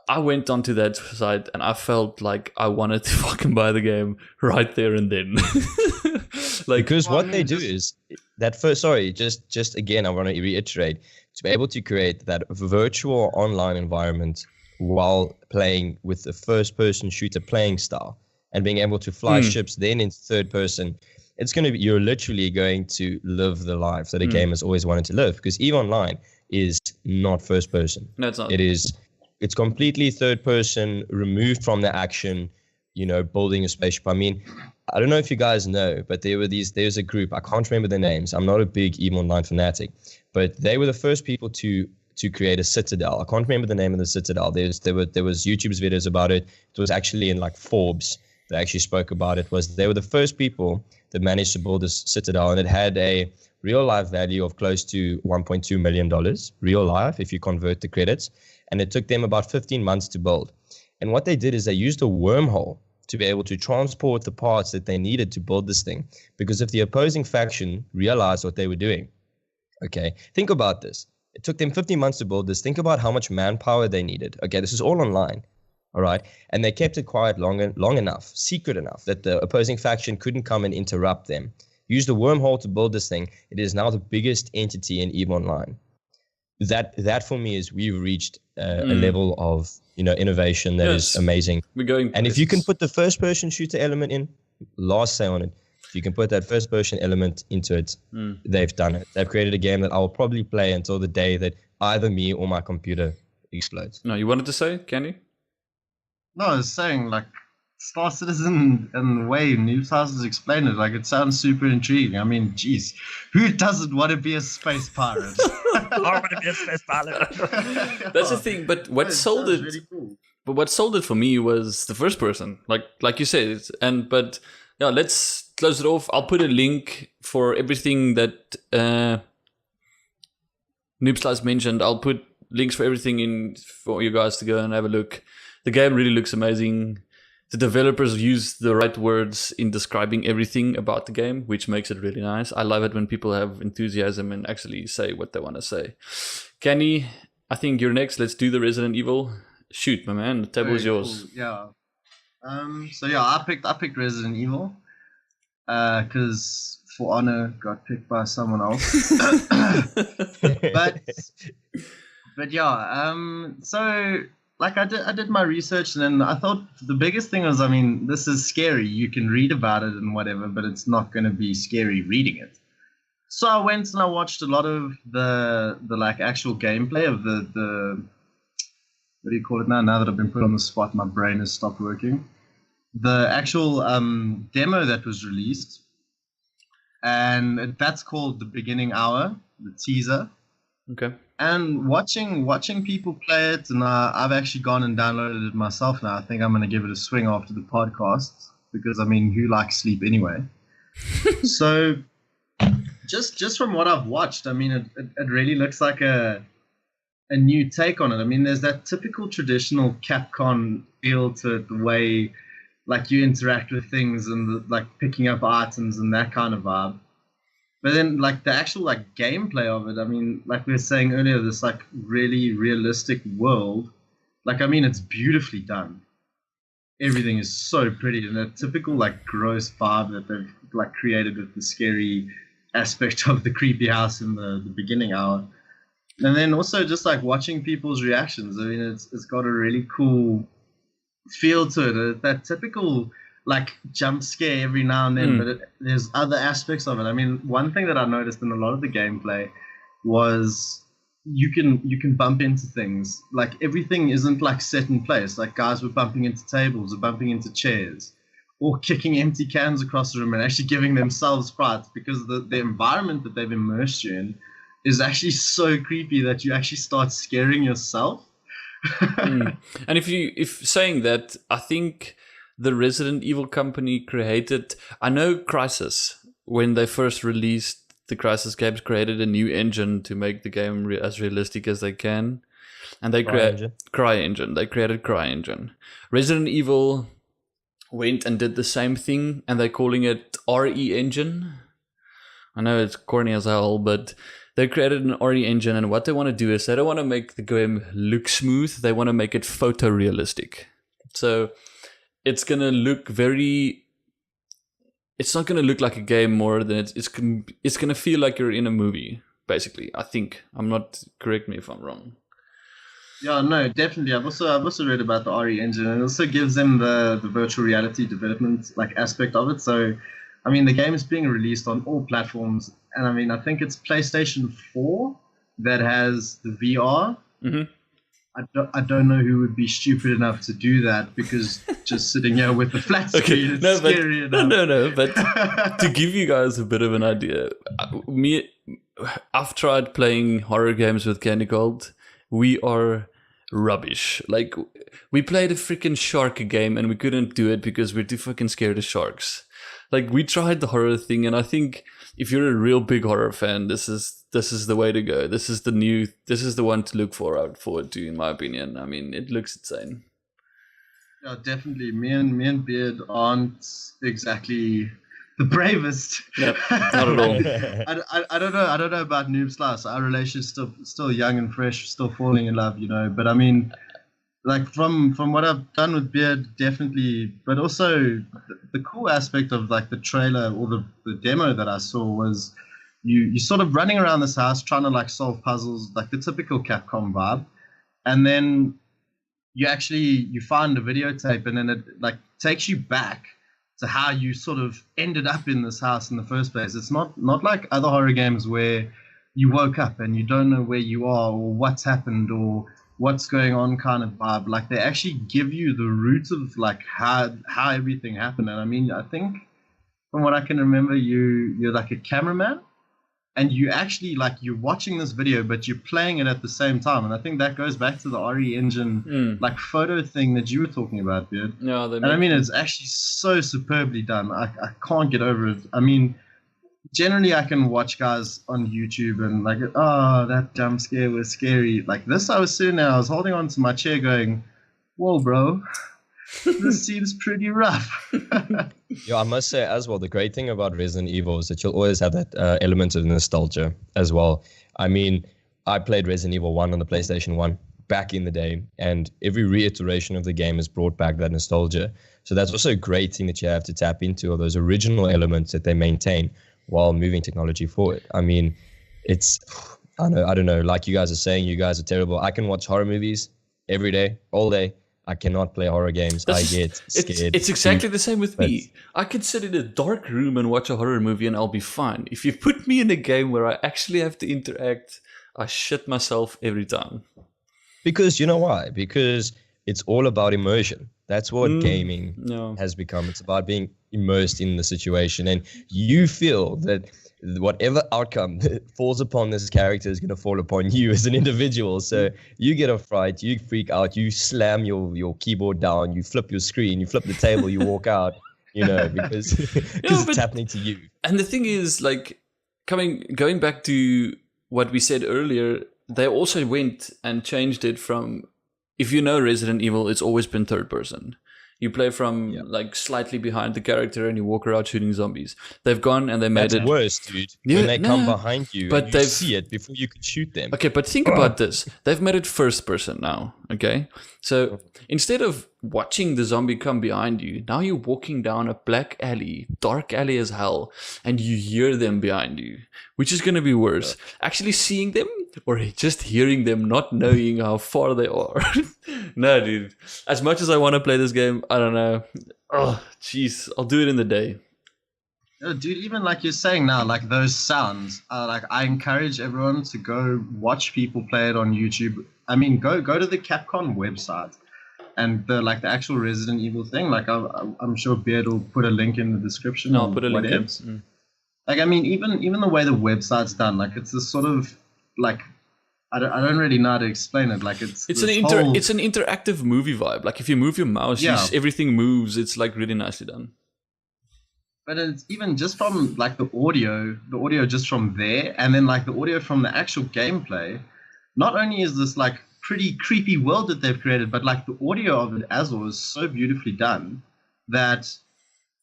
[SPEAKER 1] I went onto that site and I felt like I wanted to fucking buy the game right there and then.
[SPEAKER 2] Because what they do is that first, just again, I want to reiterate, to be able to create that virtual online environment while playing with the first person shooter playing style and being able to fly ships then in third person, it's going to be, you're literally going to live the life that a game has always wanted to live, because EVE Online is not first person.
[SPEAKER 1] No, it's not.
[SPEAKER 2] It's completely third person, removed from the action, building a spaceship. I mean, I don't know if you guys know, but there's a group, I can't remember their names. I'm not a big EVE Online fanatic, but they were the first people to create a citadel. I can't remember the name of the citadel. There was YouTube's videos about it. It was actually in like Forbes. They actually spoke about it. They were the first people that managed to build this citadel, and it had a real life value of close to $1.2 million, real life, if you convert the credits. And it took them about 15 months to build. And what they did is they used a wormhole to be able to transport the parts that they needed to build this thing. Because if the opposing faction realized what they were doing, okay, think about this. It took them 15 months to build this. Think about how much manpower they needed. Okay, this is all online. All right. And they kept it quiet long enough, secret enough, that the opposing faction couldn't come and interrupt them. Used a wormhole to build this thing. It is now the biggest entity in EVE Online. That for me is we've reached a level of innovation that is amazing.
[SPEAKER 1] We're going.
[SPEAKER 2] And if you can put the first person shooter element in, last say on it, if you can put that first person element into it, they've done it. They've created a game that I will probably play until the day that either me or my computer explodes.
[SPEAKER 1] No, you wanted to say, Candy?
[SPEAKER 3] No, I was saying, like, Star Citizen and the way Noob's House has explained it, like, it sounds super intriguing. I mean, geez, who doesn't want to be a space pirate?
[SPEAKER 4] I want to be a space pilot.
[SPEAKER 1] That's the thing. But what sold it?
[SPEAKER 3] Really cool.
[SPEAKER 1] But what sold it for me was the first person, like you said. But yeah, let's close it off. I'll put a link for everything that Noobslice mentioned. I'll put links for everything in for you guys to go and have a look. The game really looks amazing. The developers use the right words in describing everything about the game, which makes it really nice. I love it when people have enthusiasm and actually say what they want to say. Kenny, I think you're next. Let's do the Resident Evil. Shoot, my man. The table is yours.
[SPEAKER 3] Cool. Yeah. I picked Resident Evil because For Honor got picked by someone else. but yeah. So. Like I did my research, and then I thought the biggest thing was, I mean, this is scary. You can read about it and whatever, but it's not going to be scary reading it. So I went and I watched a lot of the like actual gameplay of the what do you call it now? Now that I've been put on the spot, my brain has stopped working. The actual demo that was released, and that's called The Beginning Hour, the teaser.
[SPEAKER 1] Okay.
[SPEAKER 3] And watching people play it, and I've actually gone and downloaded it myself now. I think I'm going to give it a swing after the podcast, because, I mean, who likes sleep anyway? So just from what I've watched, I mean, it really looks like a new take on it. I mean, there's that typical traditional Capcom feel to it, the way like you interact with things and like picking up items and that kind of vibe. But then like the actual like gameplay of it, I mean, like we were saying earlier, this like really realistic world, like I mean, it's beautifully done. Everything is so pretty, and that typical like gross vibe that they've like created with the scary aspect of the creepy house in the beginning hour. And then also just like watching people's reactions. I mean, it's got a really cool feel to it. That typical like jump scare every now and then, but there's other aspects of it. I mean, one thing that I noticed in a lot of the gameplay was you can bump into things. Like everything isn't like set in place. Like guys were bumping into tables or bumping into chairs or kicking empty cans across the room and actually giving themselves fright because the environment that they've immersed you in is actually so creepy that you actually start scaring yourself.
[SPEAKER 1] And if saying that, I think the Resident Evil company created, I know Crysis, when they first released the Crysis games, created a new engine to make the game as realistic as they can. And they created CryEngine. They created CryEngine. Resident Evil went and did the same thing, and they're calling it RE Engine. I know it's corny as hell, but they created an RE engine, and what they want to do is they don't want to make the game look smooth. They want to make it photorealistic. So it's going to look it's not going to look like a game more than it's going to feel like you're in a movie, basically. I think. Correct me if I'm wrong.
[SPEAKER 3] Yeah, no, definitely. I've also read about the RE engine, and it also gives them the virtual reality development like aspect of it. So, I mean, the game is being released on all platforms, and I mean, I think it's PlayStation 4 that has the VR.
[SPEAKER 1] Mm-hmm.
[SPEAKER 3] I don't know who would be stupid enough to do that, because just sitting here with the flat screen is scary enough.
[SPEAKER 1] No, but to give you guys a bit of an idea, I've tried playing horror games with Candy Gold. We are rubbish. Like, we played a freaking shark game and we couldn't do it because we're too fucking scared of sharks. Like, we tried the horror thing, and I think if you're a real big horror fan, this is the way to go. This is the one to look forward to, in my opinion. I mean, it looks insane.
[SPEAKER 3] Yeah, definitely. Me and Beard aren't exactly the bravest.
[SPEAKER 1] Yep, not at all.
[SPEAKER 3] I don't know about Noob Slice. Our relationship's still young and fresh, still falling in love, you know. But I mean, like from what I've done with Beard, definitely. But also the cool aspect of like the trailer or the demo that I saw was you sort of running around this house trying to like solve puzzles, like the typical Capcom vibe, and then you find a videotape, and then it like takes you back to how you sort of ended up in this house in the first place. It's not like other horror games where you woke up and you don't know where you are or what's happened or what's going on kind of vibe. Like, they actually give you the roots of like how everything happened. And I mean, I think from what I can remember, you're like a cameraman, and you actually like you're watching this video, but you're playing it at the same time. And I think that goes back to the RE engine like photo thing that you were talking about, Beard.
[SPEAKER 1] Yeah,
[SPEAKER 3] and I mean, it's actually so superbly done. I can't get over it. I mean, generally I can watch guys on YouTube and like, oh, that jump scare was scary. Like this, I was sitting there, I was holding on to my chair going, whoa, bro, this seems pretty rough.
[SPEAKER 2] Yeah, I must say as well, the great thing about Resident Evil is that you'll always have that element of nostalgia as well. I mean, I played Resident Evil 1 on the PlayStation 1 back in the day, and every reiteration of the game has brought back that nostalgia. So that's also a great thing that you have to tap into, are those original elements that they maintain while moving technology forward. I mean, I don't know, like you guys are saying, you guys are terrible. I can watch horror movies every day, all day. I cannot play horror games. I get scared.
[SPEAKER 1] It's exactly the same with me. I could sit in a dark room and watch a horror movie and I'll be fine. If you put me in a game where I actually have to interact, I shit myself every time.
[SPEAKER 2] Because you know why? Because it's all about immersion. That's what gaming has become. It's about being immersed in the situation. And you feel that whatever outcome falls upon this character is going to fall upon you as an individual. So you get a fright, you freak out, you slam your keyboard down, you flip your screen, you flip the table, you walk out, you know, because it's happening to you.
[SPEAKER 1] And the thing is, like, going back to what we said earlier, they also went and changed it from, if you know Resident Evil, it's always been third person. You play from like slightly behind the character and you walk around shooting zombies. They've gone and they made
[SPEAKER 2] That's
[SPEAKER 1] it
[SPEAKER 2] worse, dude.
[SPEAKER 1] Yeah,
[SPEAKER 2] when they come
[SPEAKER 1] no,
[SPEAKER 2] behind you,
[SPEAKER 1] but
[SPEAKER 2] and you
[SPEAKER 1] they've-
[SPEAKER 2] see it before you can shoot them.
[SPEAKER 1] Okay, but think about this. They've made it first person now, okay? So instead of watching the zombie come behind you, now you're walking down a black alley, dark alley as hell, and you hear them behind you. Which is going to be worse? Actually seeing them or just hearing them, not knowing how far they are? No, dude. As much as I want to play this game, I don't know. Oh, jeez. I'll do it in the day.
[SPEAKER 3] No, dude, even like you're saying now, like those sounds, like I encourage everyone to go watch people play it on YouTube. I mean, go to the Capcom website and the actual Resident Evil thing. Like I'm sure Beard will put a link in the description.
[SPEAKER 1] No, I'll put a link in.
[SPEAKER 3] Whatevs. Like I mean, even the way the website's done, like it's this sort of like I don't really know how to explain it. Like it's
[SPEAKER 1] an it's an interactive movie vibe. Like if you move your mouse, everything moves. It's like really nicely done.
[SPEAKER 3] But it's even just from like the audio just from there, and then like the audio from the actual gameplay. Not only is this like pretty creepy world that they've created, but like the audio of it as well is so beautifully done that,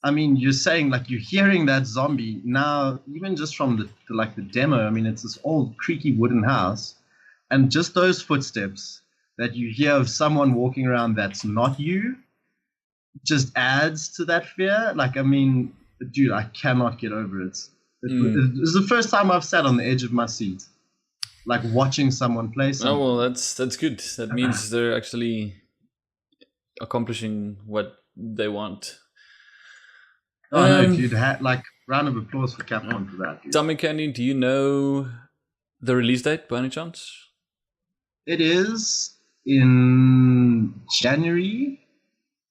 [SPEAKER 3] I mean, you're saying like you're hearing that zombie now, even just from the demo. I mean, it's this old creaky wooden house, and just those footsteps that you hear of someone walking around that's not you, just adds to that fear. Like, I mean, dude, I cannot get over it. It was the first time I've sat on the edge of my seat, like watching someone play something.
[SPEAKER 1] Oh, well, that's good. That means they're actually accomplishing what they want.
[SPEAKER 3] Oh, no, dude, like, round of applause for Capcom for that, dude.
[SPEAKER 1] Tommy Candy, do you know the release date by any chance?
[SPEAKER 3] It is in January.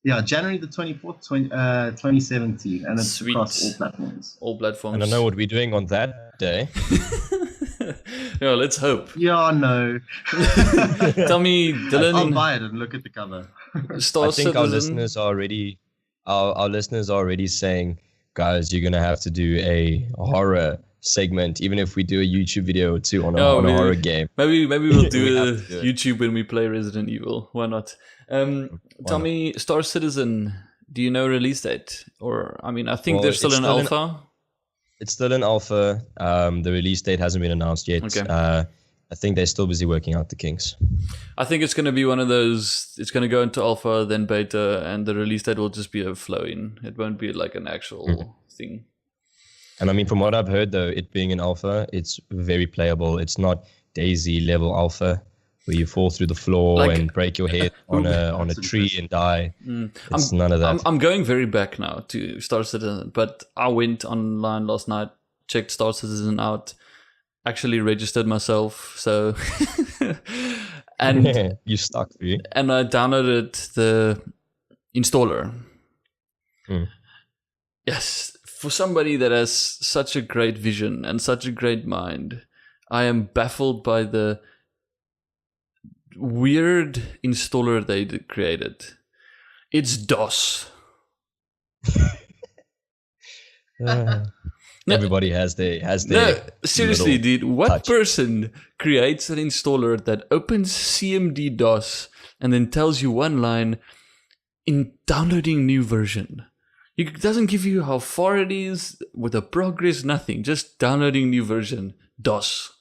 [SPEAKER 3] Yeah, January the 24th, 2017. And it's
[SPEAKER 1] Sweet.
[SPEAKER 3] across all platforms.
[SPEAKER 1] All platforms.
[SPEAKER 2] I don't know what we're doing on that day.
[SPEAKER 1] Yeah, let's hope.
[SPEAKER 3] Yeah, no.
[SPEAKER 1] Tell me,
[SPEAKER 3] I'll
[SPEAKER 1] Dylan,
[SPEAKER 3] buy it and look at the cover.
[SPEAKER 1] Star
[SPEAKER 2] I think our
[SPEAKER 1] Citizen.
[SPEAKER 2] listeners are already, our listeners are already saying, guys, you're gonna have to do a horror segment, even if we do a YouTube video or two on a horror game.
[SPEAKER 1] Maybe we'll do
[SPEAKER 2] We
[SPEAKER 1] a
[SPEAKER 2] have to do it.
[SPEAKER 1] YouTube when we play Resident Evil. Why not? Tell me, Star Citizen. Do you know release date? Or I mean, I think
[SPEAKER 2] Well,
[SPEAKER 1] there's still
[SPEAKER 2] it's
[SPEAKER 1] an
[SPEAKER 2] still
[SPEAKER 1] alpha.
[SPEAKER 2] It's still in alpha. The release date hasn't been announced yet.
[SPEAKER 1] Okay.
[SPEAKER 2] I think they're still busy working out the kinks.
[SPEAKER 1] I think it's going to be one of those. It's going to go into alpha, then beta, and the release date will just be a flow in. It won't be like an actual thing.
[SPEAKER 2] And I mean, from what I've heard, though, it being an alpha, it's very playable. It's not Daisy level alpha where you fall through the floor
[SPEAKER 1] Like-
[SPEAKER 2] and break your head on a tree and die. It's none of that.
[SPEAKER 1] I'm going very back now to Star Citizen, but I went online last night, checked Star Citizen out, actually registered myself. So, and
[SPEAKER 2] You stuck, you.
[SPEAKER 1] and I downloaded the installer. Yes, for somebody that has such a great vision and such a great mind, I am baffled by the weird installer they created. It's DOS.
[SPEAKER 2] Everybody has their
[SPEAKER 1] No, seriously,
[SPEAKER 2] little
[SPEAKER 1] dude. What
[SPEAKER 2] touch.
[SPEAKER 1] person creates an installer that opens CMD DOS and then tells you one line in downloading new version? It doesn't give you how far it is with the progress, nothing. Just downloading new version DOS.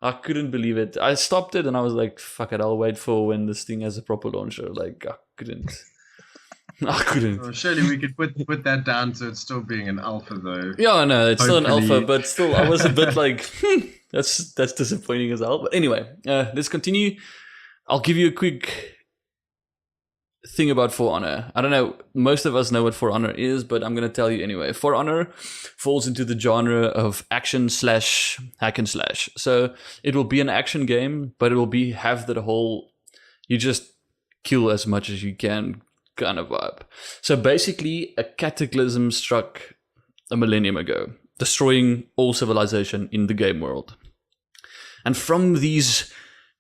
[SPEAKER 1] I couldn't believe it. I stopped it and I was like, fuck it, I'll wait for when this thing has a proper launcher. Like, I couldn't.
[SPEAKER 3] Well, surely we could put that down to it still being an alpha, though.
[SPEAKER 1] Yeah, no, it's still an
[SPEAKER 3] Hopefully-
[SPEAKER 1] alpha, but still, I was a bit like, that's disappointing as hell. But anyway, let's continue. I'll give you a quick thing about For Honor. I don't know, most of us know what For Honor is, but I'm going to tell you anyway. For Honor falls into the genre of action / hack and slash. So it will be an action game, but it will have that whole, you just kill as much as you can kind of vibe. So basically, a cataclysm struck a millennium ago, destroying all civilization in the game world. And from these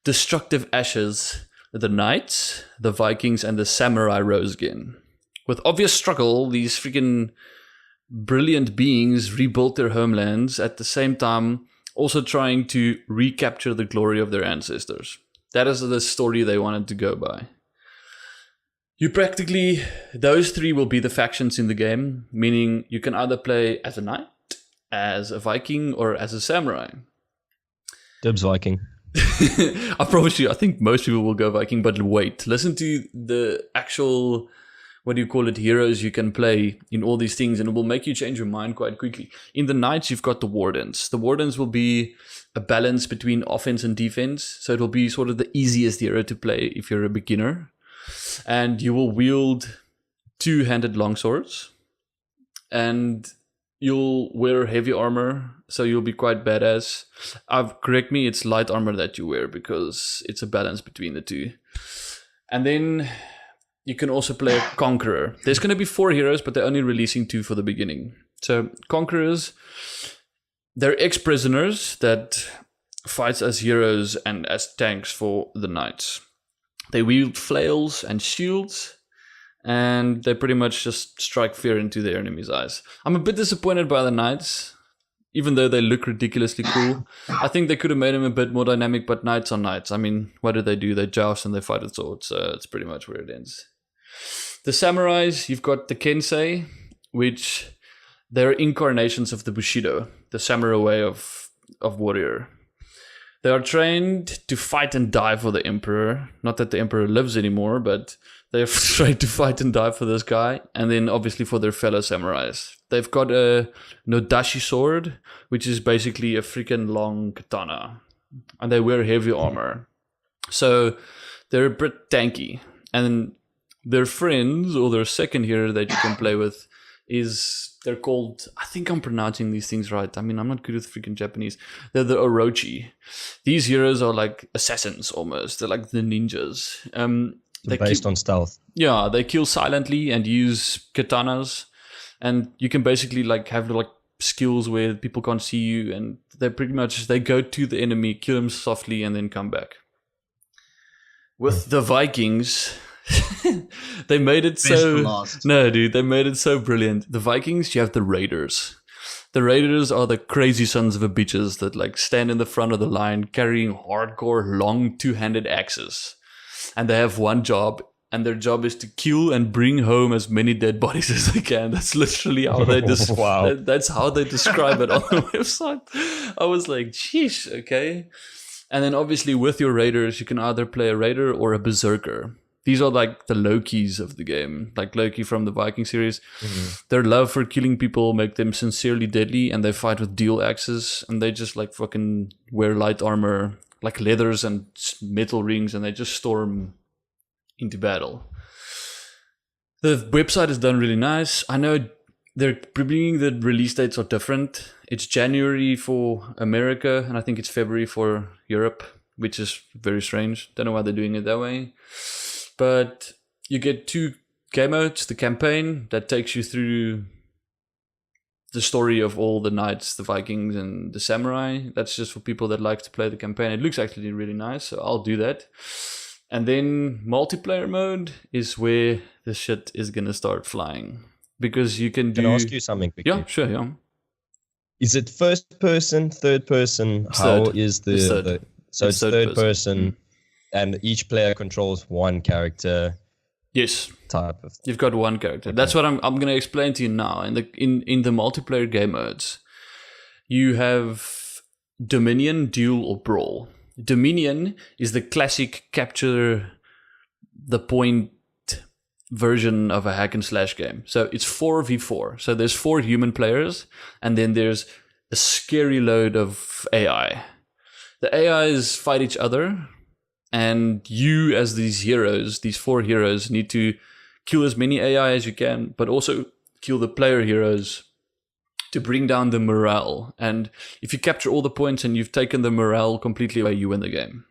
[SPEAKER 1] destructive ashes, the knights, the Vikings, and the samurai rose again. With obvious struggle, these freaking brilliant beings rebuilt their homelands, at the same time also trying to recapture the glory of their ancestors. That is the story they wanted to go by. You practically, those three will be the factions in the game, meaning you can either play as a knight, as a Viking, or as a samurai.
[SPEAKER 2] Dibs Viking.
[SPEAKER 1] I promise you, I think most people will go Viking, but wait, listen to the actual, what do you call it, heroes you can play in all these things, and it will make you change your mind quite quickly. In the Knights, you've got the Wardens. The Wardens will be a balance between offense and defense, so it will be sort of the easiest hero to play if you're a beginner. And you will wield two-handed longswords, and you'll wear heavy armor, so you'll be quite badass. Correct me, it's light armor that you wear because it's a balance between the two. And then you can also play a Conqueror. There's going to be 4 heroes, but they're only releasing 2 for the beginning. So Conquerors, they're ex-prisoners that fight as heroes and as tanks for the Knights. They wield flails and shields, and they pretty much just strike fear into their enemies' eyes. I'm a bit disappointed by the Knights, even though they look ridiculously cool. I think they could have made them a bit more dynamic, but Knights are Knights. I mean, what do? They joust and they fight with swords, so it's pretty much where it ends. The Samurais, you've got the Kensei, which they're incarnations of the Bushido, the samurai way of warrior. They are trained to fight and die for the Emperor. Not that the Emperor lives anymore, but they're trained to fight and die for this guy. And then obviously for their fellow samurais. They've got a Nodashi sword, which is basically a freaking long katana. And they wear heavy armor. So they're a bit tanky. And their friends, or their second hero that you can play with, they're called, I think I'm pronouncing these things right. I mean, I'm not good with freaking Japanese. They're the Orochi. These heroes are like assassins almost. They're like the ninjas.
[SPEAKER 2] They're based on stealth.
[SPEAKER 1] Yeah, they kill silently and use katanas. And you can basically like have like skills where people can't see you. And they go to the enemy, kill them softly, and then come back. With the Vikings... they made it they made it so brilliant. The Vikings, you have the Raiders. The Raiders are the crazy sons of a bitches that like stand in the front of the line carrying hardcore long two-handed axes, and they have one job, and their job is to kill and bring home as many dead bodies as they can. That's literally how they
[SPEAKER 2] Wow.
[SPEAKER 1] That's how they describe it on the website. I was like, sheesh, okay. And then obviously with your Raiders, you can either play a Raider or a Berserker. These are like the Lokis of the game, like Loki from the Viking series. Mm-hmm. Their love for killing people make them sincerely deadly, and they fight with dual axes, and they just like fucking wear light armor, like leathers and metal rings, and they just storm into battle. The website is done really nice. I know they're bringing the release dates are different. It's January for America, and I think it's February for Europe, which is very strange. Don't know why they're doing it that way. But you get 2 game modes. The campaign that takes you through the story of all the knights, the Vikings, and the samurai. That's just for people that like to play the campaign. It looks actually really nice, so I'll do that. And then multiplayer mode is where the shit is going to start flying. Because you can do...
[SPEAKER 2] Can I ask you something quickly?
[SPEAKER 1] Yeah, sure, yeah.
[SPEAKER 2] Is it first person, third person? How is the... So it's third person. And each player controls one character.
[SPEAKER 1] Yes,
[SPEAKER 2] type of thing.
[SPEAKER 1] You've got one character. Okay. That's what I'm going to explain to you now. In the multiplayer game modes, you have Dominion, Duel, or Brawl. Dominion is the classic capture the point version of a hack and slash game. So it's 4v4. So there's 4 human players, and then there's a scary load of AI. The AIs fight each other. And you, as these 4 heroes, need to kill as many AI as you can, but also kill the player heroes to bring down the morale. And if you capture all the points and you've taken the morale completely away, you win the game.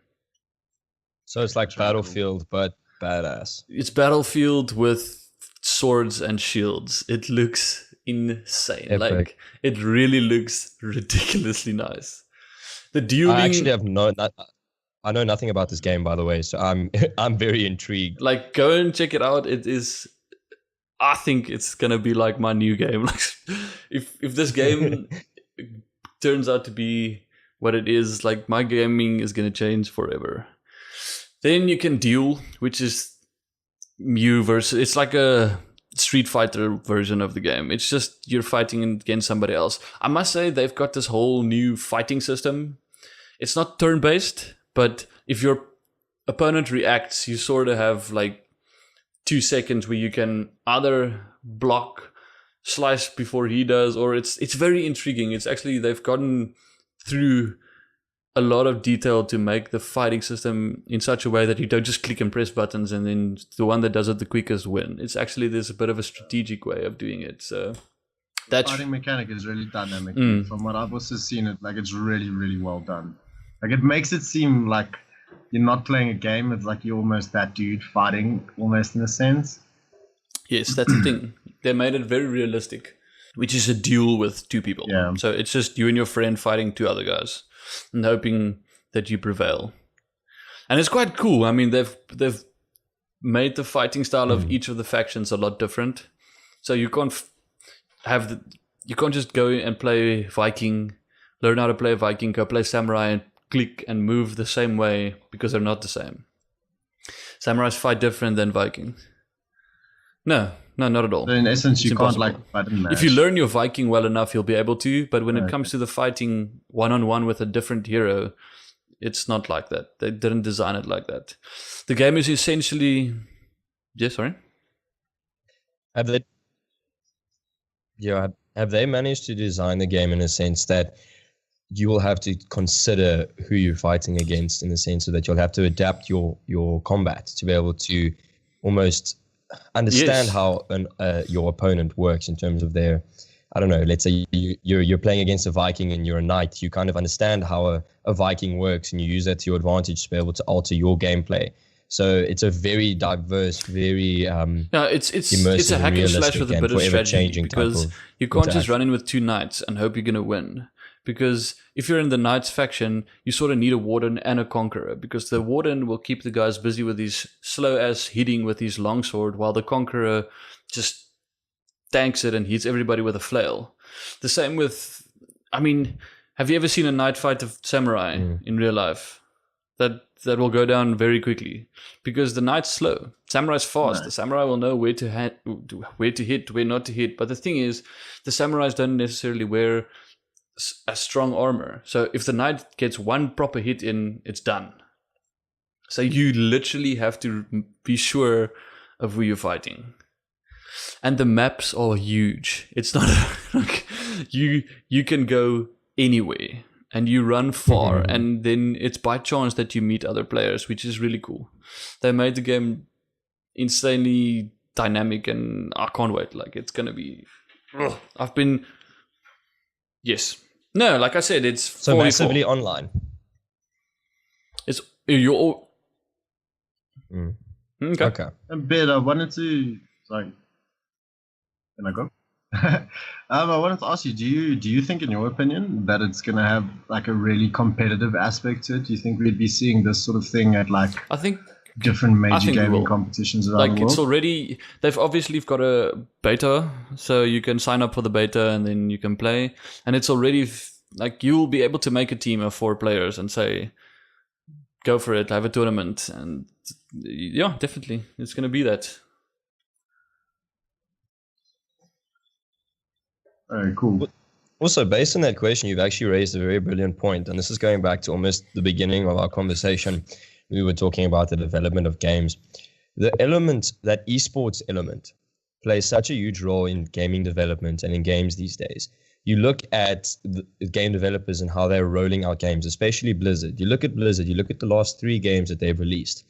[SPEAKER 2] So it's like Battlefield, but badass.
[SPEAKER 1] It's Battlefield with swords and shields. It looks insane.
[SPEAKER 2] Epic.
[SPEAKER 1] Like, it really looks ridiculously nice. The dueling...
[SPEAKER 2] I actually have I know nothing about this game, by the way, so I'm very intrigued.
[SPEAKER 1] Like, go and check it out. It is... I think it's gonna be like my new game. Like, if this game turns out to be what it is, like, my gaming is gonna change forever. Then you can duel, which is you versus. It's like a Street Fighter version of the game. It's just you're fighting against somebody else. I must say they've got this whole new fighting system. It's not turn-based, but if your opponent reacts, you sort of have like 2 seconds where you can either block, slice before he does, or it's very intriguing. It's actually, they've gotten through a lot of detail to make the fighting system in such a way that you don't just click and press buttons and then the one that does it the quickest win. It's actually, there's a bit of a strategic way of doing it. So
[SPEAKER 3] that fighting mechanic is really dynamic. From what I've also seen, it like it's really, really well done. Like it makes it seem like you're not playing a game. It's like you're almost that dude fighting, almost in a sense.
[SPEAKER 1] Yes, that's the thing. They made it very realistic, which is a duel with 2 people.
[SPEAKER 3] Yeah.
[SPEAKER 1] So it's just you and your friend fighting 2 other guys and hoping that you prevail. And it's quite cool. I mean, they've made the fighting style of each of the factions a lot different. So you can't you can't just go and play Viking, learn how to play Viking, go play Samurai and click and move the same way, because they're not the same. Samurais fight different than Vikings. No, not at all.
[SPEAKER 3] So in essence, you
[SPEAKER 1] impossible.
[SPEAKER 3] can't like button mash.
[SPEAKER 1] If you learn your Viking well enough, you'll be able to. But when it comes to the fighting one-on-one with a different hero, it's not like that. They didn't design it like that. The game is essentially... Yeah, sorry?
[SPEAKER 2] Have they managed to design the game in a sense that you will have to consider who you're fighting against, in the sense that you'll have to adapt your combat to be able to almost understand how your opponent works in terms of their, I don't know, let's say you're playing against a Viking and you're a knight. You kind of understand how a Viking works, and you use that to your advantage to be able to alter your gameplay. So it's a very diverse, very
[SPEAKER 1] it's a hack and slash with a bit of strategy, because you can't just run in with 2 knights and hope you're going to win. Because if you're in the Knights faction, you sort of need a Warden and a Conqueror, because the Warden will keep the guys busy with his slow-ass hitting with his longsword, while the Conqueror just tanks it and hits everybody with a flail. The same with... I mean, have you ever seen a knight fight of samurai in real life? That will go down very quickly, because the knight's slow. Samurai's fast. The samurai will know where to hit, where not to hit. But the thing is, the samurais don't necessarily wear a strong armor. So if the knight gets one proper hit in, it's done. So you literally have to be sure of who you're fighting. And the maps are huge. It's not like you can go anywhere and you run far, and then it's by chance that you meet other players, which is really cool. They made the game insanely dynamic, and I can't wait. Like, it's gonna be... Yes. No, like I said, it's
[SPEAKER 2] so
[SPEAKER 1] 44.
[SPEAKER 2] massively online.
[SPEAKER 1] It's you're.
[SPEAKER 2] Okay.
[SPEAKER 3] A bit. I wanted to. Sorry. Can I go? I wanted to ask you. Do you think, in your opinion, that it's gonna have like a really competitive aspect to it? Do you think we'd be seeing this sort of thing at like?
[SPEAKER 1] I think
[SPEAKER 3] different major gaming competitions around the world.
[SPEAKER 1] It's already, they've obviously got a beta, so you can sign up for the beta and then you can play. And it's already like, you'll be able to make a team of 4 players and say, go for it, have a tournament. And yeah, definitely, it's going to be that.
[SPEAKER 3] Very cool.
[SPEAKER 2] Also, based on that question, you've actually raised a very brilliant point, and this is going back to almost the beginning of our conversation. We were talking about the development of games. The element, that esports element, plays such a huge role in gaming development and in games these days. You look at the game developers and how they're rolling out games, especially Blizzard. You look at Blizzard, you look at the last 3 games that they've released.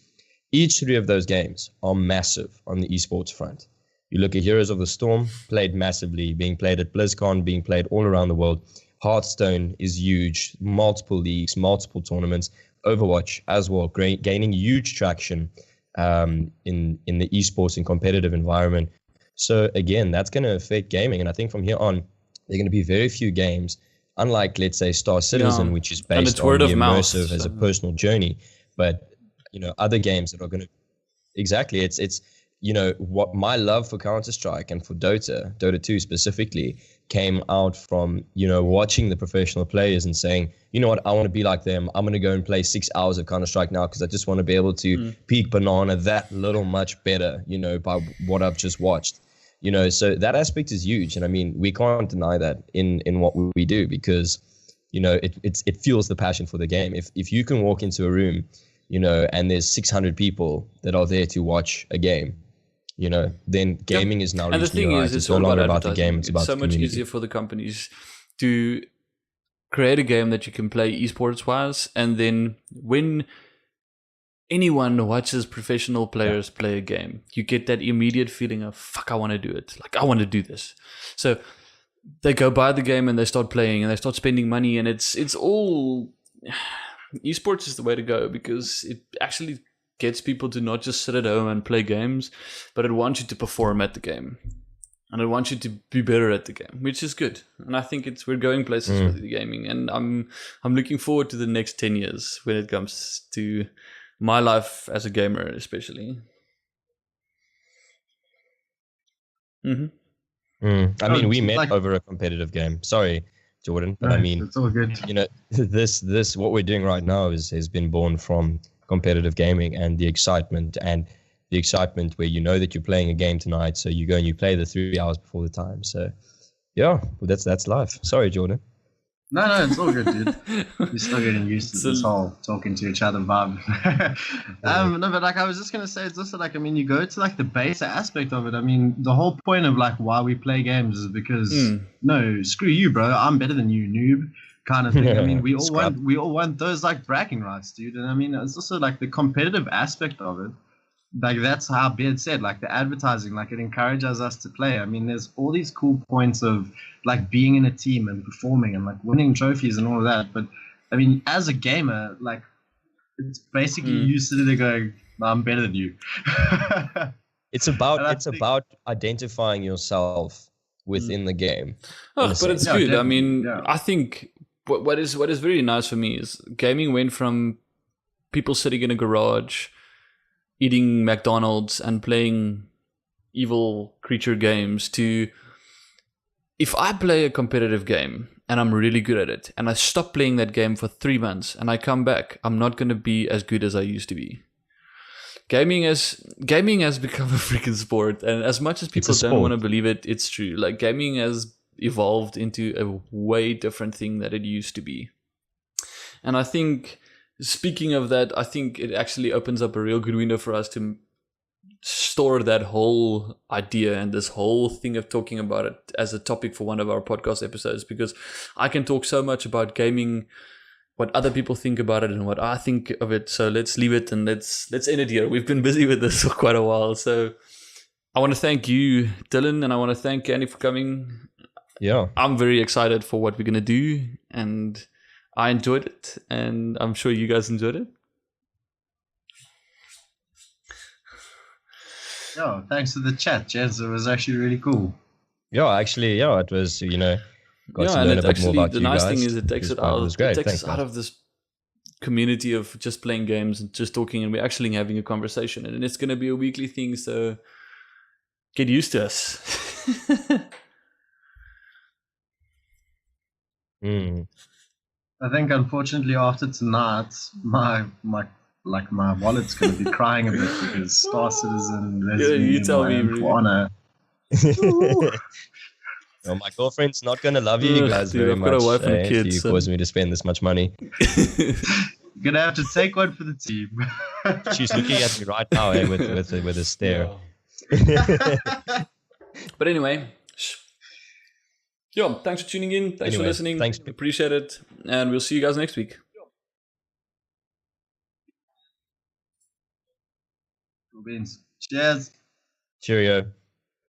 [SPEAKER 2] Each 3 of those games are massive on the esports front. You look at Heroes of the Storm, played massively, being played at BlizzCon, being played all around the world. Hearthstone is huge, multiple leagues, multiple tournaments. Overwatch as well, gaining huge traction in the esports and competitive environment. So again, that's going to affect gaming. And I think from here on, there are going to be very few games, unlike, let's say, Star Citizen, which is based on the immersive as a personal journey. But, other games that are going to... Exactly. It's what my love for Counter-Strike and for Dota 2 specifically, came out from, watching the professional players and saying, you know what, I want to be like them. I'm going to go and play 6 hours of Counter-Strike now because I just want to be able to peak banana that little much better, by what I've just watched. So that aspect is huge. And I mean, we can't deny that in what we do because, it fuels the passion for the game. If you can walk into a room, and there's 600 people that are there to watch a game, then gaming is now
[SPEAKER 1] and the
[SPEAKER 2] reached
[SPEAKER 1] thing
[SPEAKER 2] new
[SPEAKER 1] is,
[SPEAKER 2] heights.
[SPEAKER 1] it's
[SPEAKER 2] It's no
[SPEAKER 1] all
[SPEAKER 2] longer
[SPEAKER 1] about
[SPEAKER 2] about the game, it's about
[SPEAKER 1] so
[SPEAKER 2] the
[SPEAKER 1] much
[SPEAKER 2] community.
[SPEAKER 1] easier for the companies to create a game that you can play esports wise, and then when anyone watches professional players play a game, you get that immediate feeling of fuck, I want to do it. Like, I want to do this. So they go buy the game and they start playing and they start spending money, and it's all esports is the way to go because it actually gets people to not just sit at home and play games, but it wants you to perform at the game. And I want you to be better at the game, which is good. And I think we're going places with the gaming. And I'm looking forward to the next 10 years when it comes to my life as a gamer, especially.
[SPEAKER 2] I mean, we met over a competitive game. Sorry, Jordan, but I mean,
[SPEAKER 3] it's all good.
[SPEAKER 2] This what we're doing right now has been born from competitive gaming and the excitement where that you're playing a game tonight, so you go and you play the 3 hours before the time. So yeah, that's life. Sorry, Jordan.
[SPEAKER 3] No, it's all good, dude. You're still getting used to this whole talking to each other vibe. No, but I was just gonna say, it's also you go to the base aspect of it. I mean, the whole point of why we play games is because no, screw you, bro. I'm better than you, noob, kind of thing. I mean, we all want those bragging rights, dude. And I mean, it's also the competitive aspect of it. That's how Beard said, the advertising, it encourages us to play. I mean, there's all these cool points of being in a team and performing and winning trophies and all of that. But I mean, as a gamer, it's basically you sitting there going, I'm better than you.
[SPEAKER 2] It's about identifying yourself within the game.
[SPEAKER 1] Oh, but it's good. I mean, I think what is very nice for me is gaming went from people sitting in a garage eating McDonald's and playing evil creature games to, if I play a competitive game and I'm really good at it and I stop playing that game for 3 months and I come back, I'm not going to be as good as I used to be. Gaming has become a freaking sport, and as much as people don't want to believe it, it's true. Gaming has evolved into a way different thing that it used to be. And I think, speaking of that, I think it actually opens up a real good window for us to store that whole idea and this whole thing of talking about it as a topic for one of our podcast episodes, because I can talk so much about gaming, what other people think about it and what I think of it. So let's leave it and let's end it here. We've been busy with this for quite a while. So I want to thank you, Dylan, and I want to thank Candy for coming.
[SPEAKER 2] Yeah.
[SPEAKER 1] I'm very excited for what we're going to do, and I enjoyed it, and I'm sure you guys enjoyed it.
[SPEAKER 3] Yeah, thanks for the chat, Jez. It was actually really cool.
[SPEAKER 2] Yeah, actually, it was, got to
[SPEAKER 1] and
[SPEAKER 2] learn
[SPEAKER 1] it
[SPEAKER 2] a bit more
[SPEAKER 1] actually,
[SPEAKER 2] about
[SPEAKER 1] the
[SPEAKER 2] you
[SPEAKER 1] nice
[SPEAKER 2] guys.
[SPEAKER 1] thing is it takes us
[SPEAKER 2] Thanks,
[SPEAKER 1] out of this community of just playing games and just talking, and we're actually having a conversation, and it's going to be a weekly thing, so get used to us.
[SPEAKER 3] I think, unfortunately, after tonight, my wallet's going to be crying a bit because Star Citizen,
[SPEAKER 1] you tell me,
[SPEAKER 3] and Anna.
[SPEAKER 2] Well, my girlfriend's not going to love you guys very much.
[SPEAKER 1] I've got a wife and a kid,
[SPEAKER 2] if you cause me to spend this much money.
[SPEAKER 3] You're going to have to take one for the team.
[SPEAKER 2] She's looking at me right now with a stare.
[SPEAKER 1] But anyway, thanks for tuning in. Thanks for listening.
[SPEAKER 2] Thanks.
[SPEAKER 1] Appreciate it. And we'll see you guys next week.
[SPEAKER 3] Cheers.
[SPEAKER 2] Cheerio.